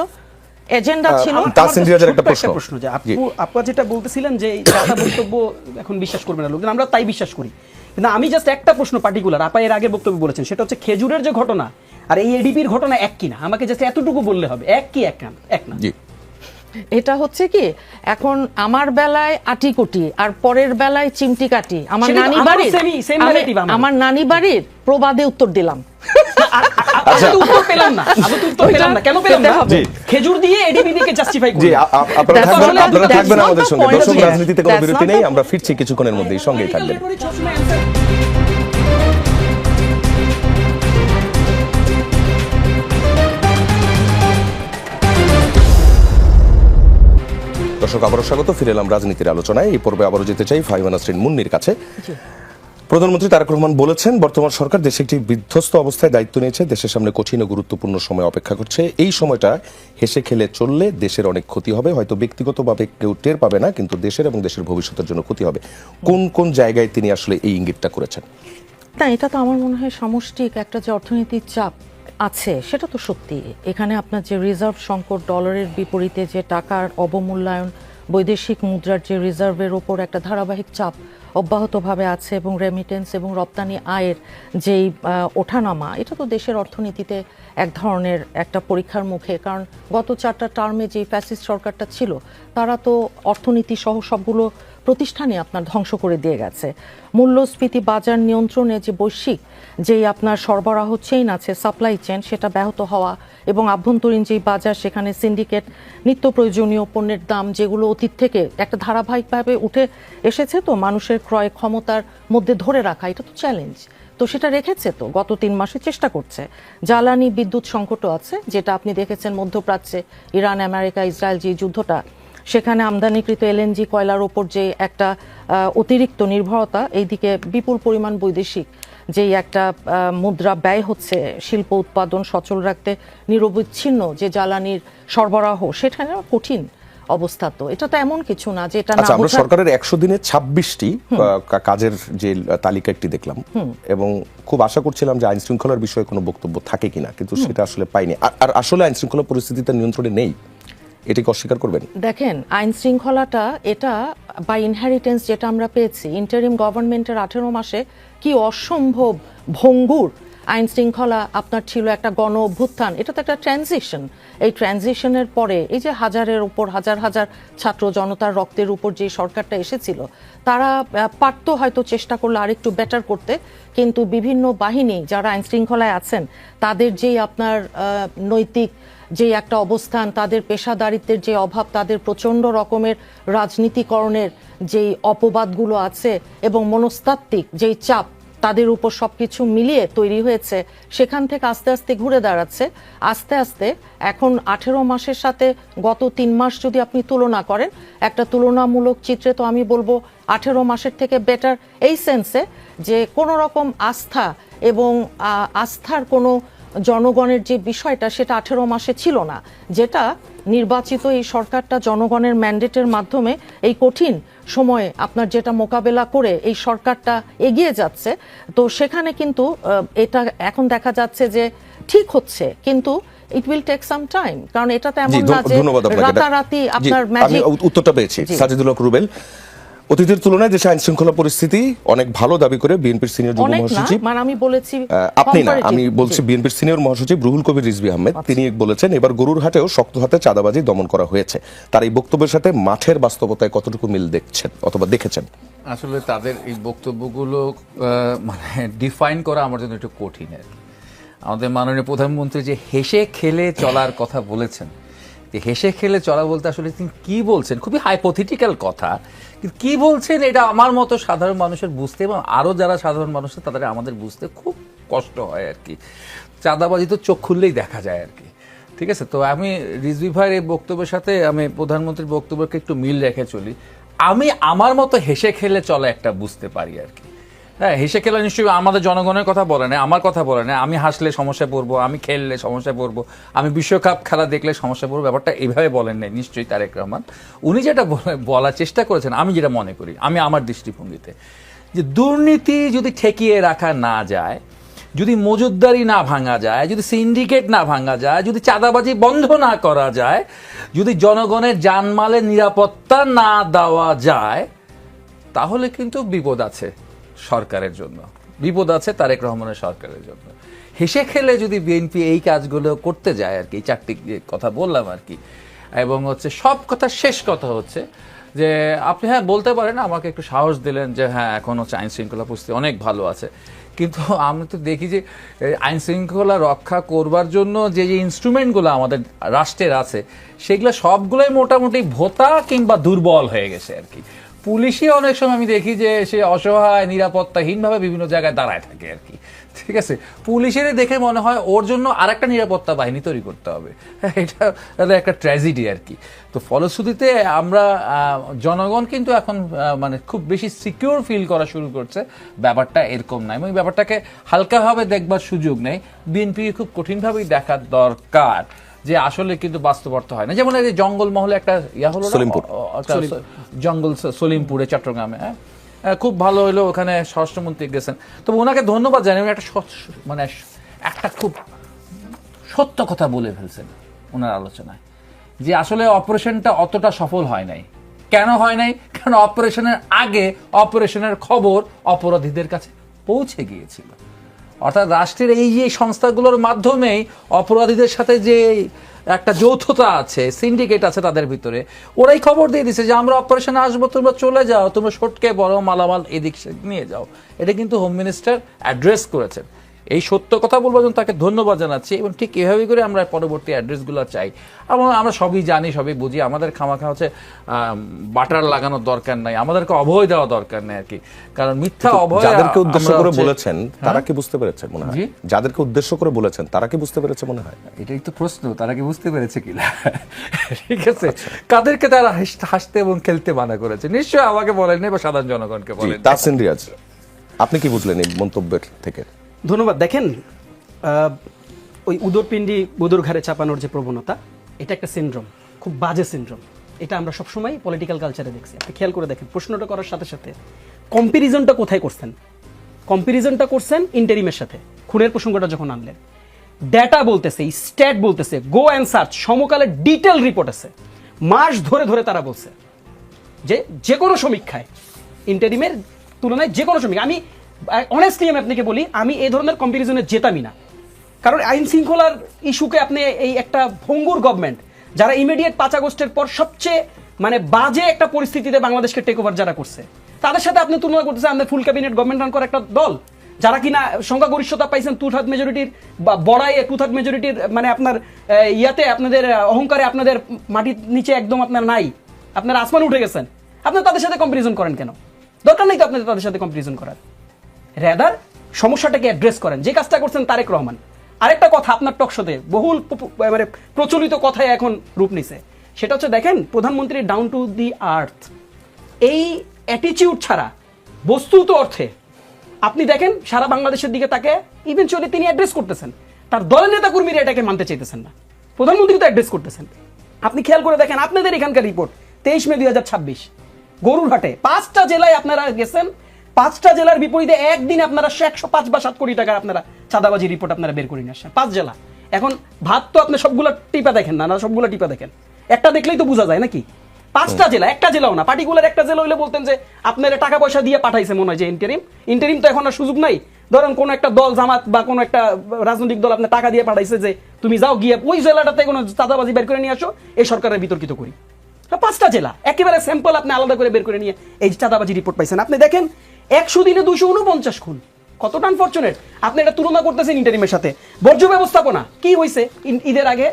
এজেন্ডা ছিল। একটা প্রশ্ন যে আপু যেটা বলতেছিলেন যে চারটা বক্তব্য এখন বিশ্বাস করবে না লোকজন, আমরা তাই বিশ্বাস করি, কিন্তু আমি জাস্ট একটা প্রশ্ন পার্টিকুলার, আপা এর আগে বক্তব্য বলেছেন, সেটা হচ্ছে খেজুরের যে ঘটনা আর এই এডিপির ঘটনা এক কিনা, আমাকে জাস্ট এতটুকু বললে হবে, এক কি এক না? এটা হচ্ছে কি, এখন আমার বেলায় আটিকুটি আর পরের বেলায় চিমটি কাটি। আমার নানি বাড়ির প্রবাদে উত্তর দিলাম। উত্তর পেলাম না, কেন পেলাম না? খেজুর দিয়ে এডিপিকে জাস্টিফাই করি। আপনারা থাকবেন আমাদের সঙ্গে, দর্শক রাজনীতিতে কোনো বিরতি নেই, আমরা ফিরছি কিছুক্ষণের মধ্যেই, সঙ্গেই থাকবেন। দর্শক আবারও স্বাগত, ফিরে এলাম রাজনীতির আলোচনায়। এই পর্বে আবারও যেতে চাই ফাহিমা নাসরিন মুন্নির কাছে। প্রধানমন্ত্রী তারেক রহমান বলেছেন বর্তমান সরকার দেশে একটি বিধ্বস্ত অবস্থায় দায়িত্ব নিয়েছে, দেশের সামনে কঠিন ও গুরুত্বপূর্ণ সময় অপেক্ষা করছে। এই সময়টা হেসে খেলে চললে দেশের অনেক ক্ষতি হবে, হয়তো ব্যক্তিগতভাবে কেউ টের পাবে না, কিন্তু দেশের এবং দেশের ভবিষ্যতের জন্য ক্ষতি হবে। কোন কোন জায়গায় তিনি আসলে এই ইঙ্গিতটা করেছেন? না, এটা তো আমার মনে হয় সামষ্টিক একটা যে অর্থনৈতিক চাপ আছে সেটা তো সত্যি। এখানে আপনার যে রিজার্ভ সংকট, ডলারের বিপরীতে যে টাকার অবমূল্যায়ন, বৈদেশিক মুদ্রার যে রিজার্ভের ওপর একটা ধারাবাহিক চাপ অব্যাহতভাবে আছে, এবং রেমিটেন্স এবং রপ্তানি আয়ের যেই ওঠানামা, এটা তো দেশের অর্থনীতিতে এক ধরনের একটা পরীক্ষার মুখে। কারণ গত 4টা টার্মে যে ফ্যাসিস্ট সরকারটা ছিল, তারা তো অর্থনীতি সহ সবগুলো প্রতিষ্ঠানই আপনার ধ্বংস করে দিয়ে গেছে। মূল্যস্ফীতি, বাজার নিয়ন্ত্রণে যে বৈশ্বিক যেই আপনার সরবরাহ চেইন আছে, সাপ্লাই চেইন, সেটা ব্যাহত হওয়া, এবং আভ্যন্তরীণ যেই বাজার, সেখানে সিন্ডিকেট, নিত্য প্রয়োজনীয় পণ্যের দাম যেগুলো অতীত থেকে একটা ধারাবাহিকভাবে উঠে এসেছে, তো মানুষের ক্রয় ক্ষমতার মধ্যে ধরে রাখা, এটা তো চ্যালেঞ্জ। তো সেটা রেখেছে, তো গত 3 মাসে চেষ্টা করছে। জ্বালানি বিদ্যুৎ সংকটও আছে, যেটা আপনি দেখেছেন মধ্যপ্রাচ্যে ইরান, আমেরিকা, ইসরায়েল যে যুদ্ধটা, সেখানে আমদানিকৃত এলএনজি কয়লার ওপর যে একটা অতিরিক্ত নির্ভরতা, এইদিকে বিপুল পরিমাণ বৈদেশিক যেই একটা মুদ্রা ব্যয় হচ্ছে শিল্প উৎপাদন সচল রাখতে, নিরবচ্ছিন্ন যে জ্বালানির সরবরাহ, সেখানে কঠিন অবস্থা। তো এটা তো এমন কিছু না যে এটা না। আমরা সরকারের 100 দিনে 26টি কাজের যে তালিকা একটি দেখলাম, এবং খুব আশা করছিলাম যে আইন শৃঙ্খলার বিষয়ে কোনো বক্তব্য থাকে কিনা, কিন্তু সেটা আসলে পাইনি। আর আসলে আইন শৃঙ্খলা পরিস্থিতিতে নিয়ন্ত্রণে নেই, এটাকে অস্বীকার করবেন? দেখেন, আইন শৃঙ্খলাটা এটা বাই ইনহেরিটেন্স যেটা আমরা পেয়েছি ইন্টারিম গভর্নমেন্টের 18 মাসে, কি অসম্ভব ভঙ্গুর আইন শৃঙ্খলা, আপনার ছিল একটা গণ অভ্যুত্থান, এটা তো একটা ট্রানজিশন। এই ট্রানজিশনের পরে এই যে হাজারের উপর হাজার হাজার ছাত্র জনতার রক্তের উপর যে সরকারটা এসেছিল, তারা পারতো হয়তো চেষ্টা করলে আরেকটু বেটার করতে, কিন্তু বিভিন্ন বাহিনী যারা আইন শৃঙ্খলায় আছেন তাদের যেই আপনার নৈতিক যে একটা অবস্থান, তাদের পেশাদারিত্বের যে অভাব, তাদের প্রচণ্ড রকমের রাজনীতিকরণের যেই অপবাদগুলো আছে এবং মনস্তাত্ত্বিক যেই চাপ তাদের উপর সবকিছু মিলিয়ে তৈরি হয়েছে, সেখান থেকে আস্তে আস্তে ঘুরে দাঁড়াচ্ছে। আস্তে আস্তে এখন 18 মাসের সাথে গত 3 মাস যদি আপনি তুলনা করেন, একটা তুলনামূলক চিত্রে তো আমি বলবো 18 মাসের থেকে বেটার, এই সেন্সে যে কোনো রকম আস্থা এবং আস্থার কোনো জনগণের যে বিষয়টা, সেটা 18 মাসে ছিল না। যেটা নির্বাচিত এই সরকারটা জনগণের ম্যান্ডেটের মাধ্যমে এই কঠিন সময়ে আপনার যেটা মোকাবেলা করে এই সরকারটা এগিয়ে যাচ্ছে, তো সেখানে কিন্তু এটা এখন দেখা যাচ্ছে যে ঠিক হচ্ছে, কিন্তু it will take some time, কারণ এটা তো এমন না যে রাতারাতি আপনার ম্যাজিক। আমি উত্তরটা পেয়েছি। সাজিদুল হক রুবেল, অতীতের তুলনায় দেশে আইন শৃঙ্খলা পরিস্থিতি অনেক ভালো দাবি করে বিএনপির সিনিয়র যুগ্ম মহাসচিব, মানে আমি বলেছি আপনি না, আমি বলছি বিএনপির সিনিয়র মহাসচিব রুহুল কবির রিজভী আহমেদ, তিনি বলেছেন এবার গরুর হাটেও শক্ত হাতে চাঁদাবাজি দমন করা হয়েছে। তার এই বক্তব্যের সাথে মাঠের বাস্তবতায় কতটুকু মিল দেখছেন অথবা দেখেছেন? আসলে তাদের এই বক্তব্যগুলো মানে ডিফাইন করা আমার জন্য একটু কঠিন। আমাদের মাননীয় প্রধানমন্ত্রী যে হেসে খেলে চলার কথা বলেছেন, যে হেসে খেলে চলা বলতে আসলে তিনি কি বলছেন, খুবই হাইপোথেটিক্যাল কথা, কিন্তু কি বলছেন এটা আমার মতো সাধারণ মানুষের বুঝতে এবং আরও যারা সাধারণ মানুষ তাদের আমাদের বুঝতে খুব কষ্ট হয় আর কি। চাঁদাবাজি তো চোখ খুললেই দেখা যায় আর কি, ঠিক আছে। তো আমি রিজভী ভাইয়ের এই বক্তব্যের সাথে আমি প্রধানমন্ত্রীর বক্তব্যকে একটু মিল রেখে চলি। আমি আমার মতো হেসে খেলে চলা একটা বুঝতে পারি আর কি। হ্যাঁ, হেসে খেলা নিশ্চয়ই আমাদের জনগণের কথা বলে না, আমার কথা বলে না। আমি হাসলে সমস্যায় পড়বো, আমি খেললে সমস্যায় পড়বো, আমি বিশ্বকাপ খেলা দেখলে সমস্যায় পড়বো, ব্যাপারটা এইভাবে বলেন নাই নিশ্চয়ই তারেক রহমান। উনি যেটা বলার চেষ্টা করেছেন, আমি যেটা মনে করি, আমি আমার দৃষ্টিভঙ্গিতে, যে দুর্নীতি যদি ঠেকিয়ে রাখা না যায়, যদি মজুতদারি না ভাঙা যায়, যদি সিন্ডিকেট না ভাঙা যায়, যদি চাঁদাবাজি বন্ধ না করা যায়, যদি জনগণের জানমালের নিরাপত্তা না দেওয়া যায়, তাহলে কিন্তু বিপদ আছে সরকারের জন্য, বিপদ আছে তারেক রহমানের সরকারের জন্য। হেসে খেলে যদি বিএনপি এই কাজগুলো করতে যায় আর কি, চারটি কথা বললাম আর কি, এবং হচ্ছে সব কথা শেষ কথা হচ্ছে যে আপনি হ্যাঁ বলতে পারেন, আমাকে একটু সাহস দিলেন যে হ্যাঁ এখন হচ্ছে আইন শৃঙ্খলা পরিস্থিতি অনেক ভালো আছে, কিন্তু আমি তো দেখি যে আইন শৃঙ্খলা রক্ষা করবার জন্য যে যে ইনস্ট্রুমেন্টগুলো আমাদের রাষ্ট্রের আছে, সেগুলো সবগুলোই মোটামুটি ভোতা কিংবা দুর্বল হয়ে গেছে আর কি। পুলিশই অনেক সময় আমি দেখি যে সে অসহায় নিরাপত্তাহীনভাবে বিভিন্ন জায়গায় দাঁড়ায় থাকে আর কি, ঠিক আছে। পুলিশেরই দেখে মনে হয় ওর জন্য আর একটা নিরাপত্তা বাহিনী তৈরি করতে হবে, এটা একটা ট্র্যাজেডি আর কি। তো ফলশ্রুতিতে আমরা জনগণ কিন্তু এখন মানে খুব বেশি সিকিউর ফিল করা শুরু করছে, ব্যাপারটা এরকম না, এবং ব্যাপারটাকে হালকাভাবে দেখবার সুযোগ নেই। বিএনপি খুব কঠিনভাবেই দেখার দরকার যে আসলে কিন্তু বাস্তবর্থ হয় না। যেমন এই জঙ্গল মহলে একটা ইয়া হলো জঙ্গল সলিমপুরে চট্টগ্রামে, খুব ভালো হলো, ওখানে স্বরাষ্ট্রমন্ত্রী গেছেন। তবে ওনাকে ধন্যবাদ জানাই, একটা মানে একটা খুব সত্য কথা বলে ফেলছেন ওনার আলোচনায়, যে আসলে অপারেশনটা অতটা সফল হয় নাই। কেন হয় নাই? কারণ অপারেশনের আগে অপারেশনের খবর অপরাধীদের কাছে পৌঁছে গিয়েছিল। অর্থাৎ রাষ্ট্রের এই যে সংস্থাগুলোর মাধ্যমেই অপরাধীদের সাথে যে একটা যৌথতা আছে, সিন্ডিকেট আছে তাদের ভিতরে, ওরাই খবর দিয়ে দিচ্ছে যে আমরা অপারেশনে আসবো, তোমরা চলে যাও, তোমরা সটকে বড় মালামাল এদিক নিয়ে যাও। এটা কিন্তু হোম মিনিস্টার অ্যাড্রেস করেছেন। এই সত্য কথা বলবার জন্য তাকে ধন্যবাদ জানাচ্ছি, এবং ঠিক এভাবেই করে আমরা পরবর্তী অ্যাড্রেসগুলো চাই। এবং আমরা সবই জানি, সবই বুঝি, আমাদের খামাখা হচ্ছে বাটার লাগানোর দরকার নাই, আমাদেরকে অভয় দেওয়া দরকার নেই আর কি। কারণ মিথ্যা অভয় যাদেরকে উদ্দেশ্য করে বলেছেন তারা কি বুঝতে পেরেছে মনে হয়? যাদেরকে উদ্দেশ্য করে বলেছেন তারা কি বুঝতে পেরেছে মনে হয়? এটাই তো প্রশ্ন, তারা কি বুঝতে পেরেছে কিনা, ঠিক আছে। কাদেরকে তারা হাসতে এবং খেলতে মানা করেছে, নিশ্চয়ই আমাকে বলেন বা সাধারণ জনগণকে বলেন। তাহসিন রিয়াজ, আপনি কি বুঝলেন এই মন্তব্যের থেকে? ধন্যবাদ। দেখেন, ওই উদরপিণ্ডি বুদুর ঘাড়ে চাপানোর যে প্রবণতা, এটা একটা সিনড্রোম, খুব বাজে সিনড্রোম। এটা আমরা সবসময় পলিটিক্যাল কালচারে দেখছি। আপনি খেয়াল করে দেখেন, প্রশ্নটা করার সাথে সাথে কম্প্যারিজনটা কোথায় করছেন? কম্প্যারিজনটা করছেন ইন্টারিমের সাথে। খুনের প্রসঙ্গটা যখন আনলেন, ডেটা বলতেছে, স্ট্যাট বলতেছে, গো অ্যান্ড সার্চ, সমকালের ডিটেল রিপোর্ট আছে, মাস ধরে ধরে তারা বলছে যে যে কোনো সমীক্ষায় ইন্টারিমের তুলনায় যে কোনো সমীক্ষা, আমি অনেস্টলি আমি আপনাকে বলি, আমি এই ধরনের কম্পারিজনে যেতামই না। কারণ আইন শৃঙ্খলার ইস্যুকে আপনি এই একটা ভঙ্গুর গভর্নমেন্ট, যারা ইমিডিয়েট 5 আগস্টের পর সবচেয়ে মানে বাজে একটা পরিস্থিতিতে বাংলাদেশকে টেক ওভার যারা করছে, তাদের সাথে আপনি তুলনা করতেছেন আমাদের ফুল ক্যাবিনেট গভর্নমেন্ট রান করা একটা দল, যারা কিনা সংখ্যাগরিষ্ঠতা পাইছেন 2/3 মেজরিটির বা বড়াইয়ে 2/3 মেজরিটির, মানে আপনার ইয়াতে আপনাদের অহংকারে আপনাদের মাটির নিচে একদম আপনার নাই, আপনার আসমান উঠে গেছেন। আপনি তাদের সাথে কম্পারিজন করেন কেন? দরকার নেই তো আপনাদের তাদের সাথে কম্পারিজন করার। রেদার সমস্যাটাকে অ্যাড্রেস করেন, যে কাজটা করছেন তারেক রহমান। আরেকটা কথা আপনার টকশোতে বহুল মানে প্রচলিত কথায় এখন রূপ নিছে, সেটা হচ্ছে দেখেন প্রধানমন্ত্রী ডাউন টু দি আর্থ, এই অ্যাটিটিউড ছাড়া বস্তুত অর্থে আপনি দেখেন সারা বাংলাদেশের দিকে তাকে ইভেনচুয়ালি তিনি অ্যাড্রেস করতেছেন, তার দলের নেতা কর্মীরা এটাকে মানতে চাইতেছেন না, প্রধানমন্ত্রী তো অ্যাড্রেস করতেছেন। আপনি খেয়াল করে দেখেন আপনাদের এখানকার রিপোর্ট 23 মে 2026 গরুরহাটে 5টা জেলায় আপনারা গেছেন, 5টা জেলার বিপরীতে একদিন আপনারা 105 বা 7 কোটি টাকার আপনারা চাঁদাবাজি রিপোর্ট আপনারা বের করে নিয়ে আসছেন 5 জেলা। এখন ভাত তো আপনি সবগুলো টিপা দেখেন না, সবগুলো টিপা দেখেন, একটা দেখলেই তো বোঝা যায় নাকি? 5টা জেলা, একটা জেলাও না, পার্টিকুলার একটা জেলা হইলে বলতেন যে আপনারা টাকা পয়সা দিয়ে পাঠাইছে মনে হয় যে ইন্টারিম তো এখন আর সুযোগ নাই। ধরেন কোন একটা দল জামাত বা কোন একটা রাজনৈতিক দল আপনার টাকা দিয়ে পাঠাইছে যে তুমি যাও গিয়ে ওই জেলাটাতে কোনো চাঁদাবাজি বের করে নিয়ে আসো, এই সরকারের বিতর্কিত করি। 5টা জেলা একেবারে স্যাম্পল আপনি আলাদা করে বের করে নিয়ে এই চাঁদাবাজি রিপোর্ট পাইছেন। আপনি দেখেন 100 দিনে 249 খুন, কতটা আনফরচুনেট। আপনি এটা তুলনা করতেছেন ইন্টারিমের সাথে। বর্জ্য ব্যবস্থাপনা কি হয়েছে ঈদের আগে,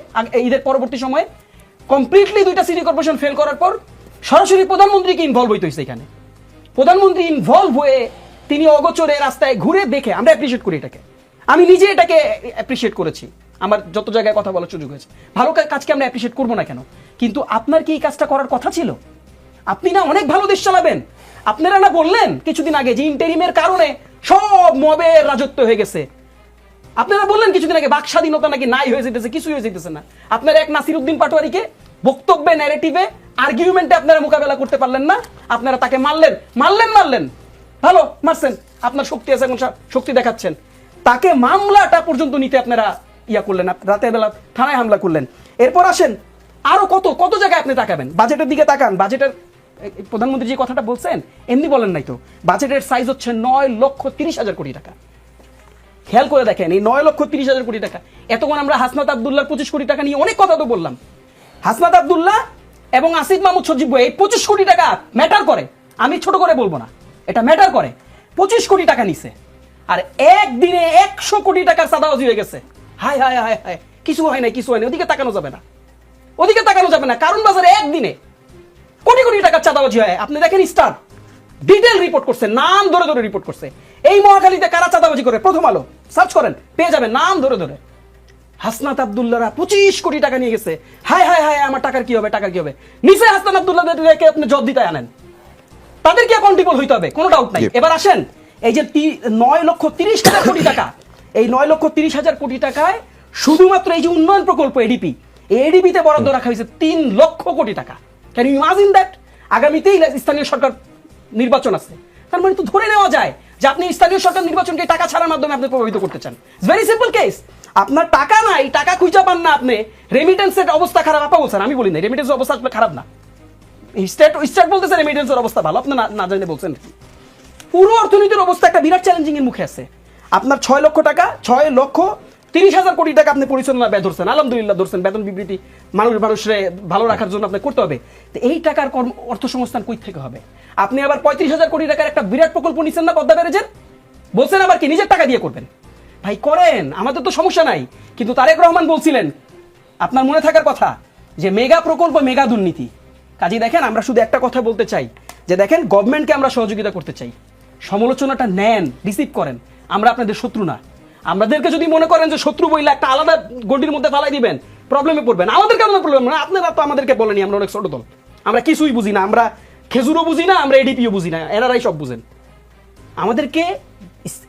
ঈদের পরবর্তী সময়ে কমপ্লিটলি 2টা সিটি কর্পোরেশন ফেল করার পর সরাসরি প্রধানমন্ত্রীকে ইনভলভ হইতে হয়েছে এখানে। প্রধানমন্ত্রী ইনভলভ হয়ে তিনি অগোচরে রাস্তায় ঘুরে দেখে, আমরা অ্যাপ্রিশিয়েট করি এটাকে, আমি নিজে এটাকে অ্যাপ্রিশিয়েট করেছি, আমার যত জায়গায় কথা বলার সুযোগ হয়েছে। ভালো কাজকে আমরা অ্যাপ্রিশিয়েট করবো না কেন? কিন্তু আপনার কি এই কাজটা করার কথা ছিল? আপনি না অনেক ভালো দেশ চালাবেন, আপনারা না বললেন কিছুদিন আগে যে ইন্টারিমের কারণে সব মবের রাজত্ব হয়ে গেছে। আপনারা বললেন কিছুদিন আগে বাক স্বাধীনতা নাকি নাই হয়ে যেতেছে, কিছুই হয়ে যেতেছে না। আপনারা এক নাসিরউদ্দিন পাটোয়ারিকে বক্তব্যে, ন্যারেটিভে, আর্গুমেন্টে আপনারা মোকাবেলা করতে পারলেন না, আপনারা তাকে মারলেন। ভালো মারছেন, আপনার শক্তি আছে, এখন শক্তি দেখাচ্ছেন। তাকে মামলাটা পর্যন্ত নিতে আপনারা ইয়া করলেন, রাতের বেলা থানায় হামলা করলেন। এরপর আসেন আরো কত জায়গায় আপনি তাকাবেন, বাজেটের দিকে তাকান। বাজেটের প্রধানমন্ত্রী যে কথাটা বলছেন এমনি বলেন নাই তো, বাজেটের সাইজ হচ্ছে 9,30,000 কোটি টাকা। খেয়াল করে দেখেন এই 9,30,000 কোটি টাকা। এতক্ষণ আমরা হাসনাত আব্দুল্লাহর 25 কোটি টাকা নিয়ে অনেক কথা তো বললাম। হাসনাত আব্দুল্লাহ এবং আসিফ মাহমুদ সজীব এই 25 কোটি টাকা ম্যাটার করে, আমি ছোট করে বলবো না, এটা ম্যাটার করে। 25 কোটি টাকা নিছে, আর একদিনে 100 কোটি টাকার চাঁদাবাজি হয়ে গেছে। হায় হায় হায় হায়, কিছু হয় নাই। ওদিকে তাকানো যাবে না, কারণ বাজারে একদিনে কোটি কোটি টাকার চাঁদাবাজি হয়। আপনি দেখেন স্টার ডিটেল রিপোর্ট করছে, নাম ধরে রিপোর্ট করছে, এই মহাখালীতে কারা চাঁদাবাজি করে। প্রথম আলো সার্চ করেন, পেয়ে যাবেন নাম ধরে। হাসনাত আব্দুল্লাহরা 25 কোটি টাকা নিয়ে গেছে। হায় হায় হায়, আমার টাকার কি হবে? নিচে হাসনাত আব্দুল্লাহকে আপনি জব দিতে আনেন, তাদেরকে অ্যাকাউন্টেবল হইতে হবে, কোনো ডাউট নাই। এবার আসেন এই যে 9,30,000 কোটি টাকা, এই 9,30,000 কোটি টাকায় শুধুমাত্র এই যে উন্নয়ন প্রকল্প এডিপিতে বরাদ্দ রাখা হয়েছে 3 লক্ষ কোটি টাকা। Can you imagine that? আগামীতেই স্থানীয় সরকার নির্বাচন আছে, তার মানে তো ধরে নেওয়া যায় যে আপনি স্থানীয় সরকার নির্বাচনকে টাকা ছাড়ার মাধ্যমে আপনি প্রভাবিত করতে চান। Very simple case. আপনার টাকা নাই, টাকা খুঁজে পান না, আপনি রেমিটেন্সের অবস্থা খারাপ। আপা বলছেন, আমি বলি না রেমিটেন্সের অবস্থা খারাপ না, স্টেট বলতেছে রেমিটেন্সের অবস্থা ভালো, আপনি না জানে বলছেন। পুরো অর্থনীতির অবস্থা একটা বিরাট চ্যালেঞ্জিং এর মুখে আছে। আপনার 6,30,000 কোটি টাকা আপনি পরিচালনা ব্যয় ধরছেন, আলহামদুলিল্লাহ ধরছেন, বেতন বিবৃতি মানুষের ভালো রাখার জন্য আপনি করতে হবে। তো এই টাকার অর্থসংস্থান কই থেকে হবে? আপনি আবার 35,000 কোটি টাকার একটা বিরাট প্রকল্প নিচ্ছেন না পদ্মা ব্যারেজের, বলছেন আবার কি নিজের টাকা দিয়ে করবেন। ভাই করেন, আমাদের তো সমস্যা নাই, কিন্তু তারেক রহমান বলছিলেন, আপনার মনে থাকার কথা, যে মেগা প্রকল্প মেগা দুর্নীতি। কাজে দেখেন আমরা শুধু একটা কথা বলতে চাই যে দেখেন গভর্নমেন্টকে আমরা সহযোগিতা করতে চাই, সমালোচনাটা নেন, রিসিভ করেন। আমরা আপনাদের শত্রু না। আমাদেরকে যদি মনে করেন যে শত্রু বইলে একটা আলাদা গণ্ডির মধ্যে ফেলাই দিবেন, প্রবলেমে পড়বেন। আমাদেরকে আমাদের প্রবলেম না, আপনারা তো আমাদেরকে বলেনি আমরা অনেক ছোট দল, আমরা কিছুই বুঝি না, আমরা খেজুরও বুঝি না, আমরা এডিপিও বুঝি না, এনারাই সব বুঝেন। আমাদেরকে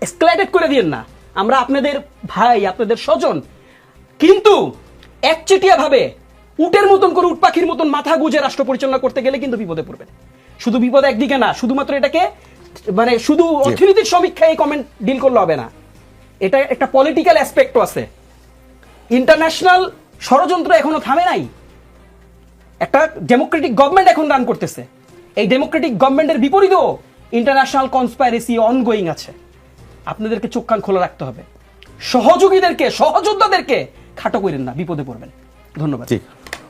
এসকেলেটেড করে দিয়েন না, আমরা আপনাদের ভাই, আপনাদের স্বজন। কিন্তু একচেটিয়া ভাবে উটের মতন করে, উট পাখির মতন মাথা গুজে রাষ্ট্র পরিচালনা করতে গেলে কিন্তু বিপদে পড়বেন। শুধু বিপদ একদিকে না, শুধুমাত্র এটাকে মানে শুধু অর্থনীতির সমীক্ষায় এই কমেন্ট ডিল করলে হবে না, এটা একটা পলিটিক্যাল অ্যাসপেক্টও আছে। ইন্টারন্যাশনাল ষড়যন্ত্র এখনো থামে নাই। একটা ডেমোক্রেটিক গভর্নমেন্ট এখন রান করতেছে, এই ডেমোক্রেটিক গভর্নমেন্টের বিপরীতেও ইন্টারন্যাশনাল কনস্পাইরেসি অনগোয়িং আছে। আপনাদেরকে চোখ কান খোলা রাখতে হবে। সহযোগীদেরকে, সহযোদ্ধাদেরকে খাটো করেন না, বিপদে পড়বেন। ধন্যবাদ। জি,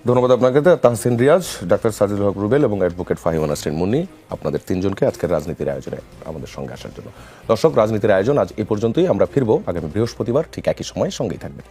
ধন্যবাদ আপনাকে তাহসিন রিয়াজ, ডাক্তার সাজিদুল হক রুবেল এবং অ্যাডভোকেট ফাহিমা নাসরিন মুন্নি, আপনাদের তিনজনকে আজকের রাজনীতির আয়োজনে আমাদের সঙ্গে আসার জন্য। দর্শক, রাজনীতির আয়োজন আজ এ পর্যন্তই। আমরা ফিরবো আগামী বৃহস্পতিবার ঠিক একই সময়, সঙ্গেই থাকবেন।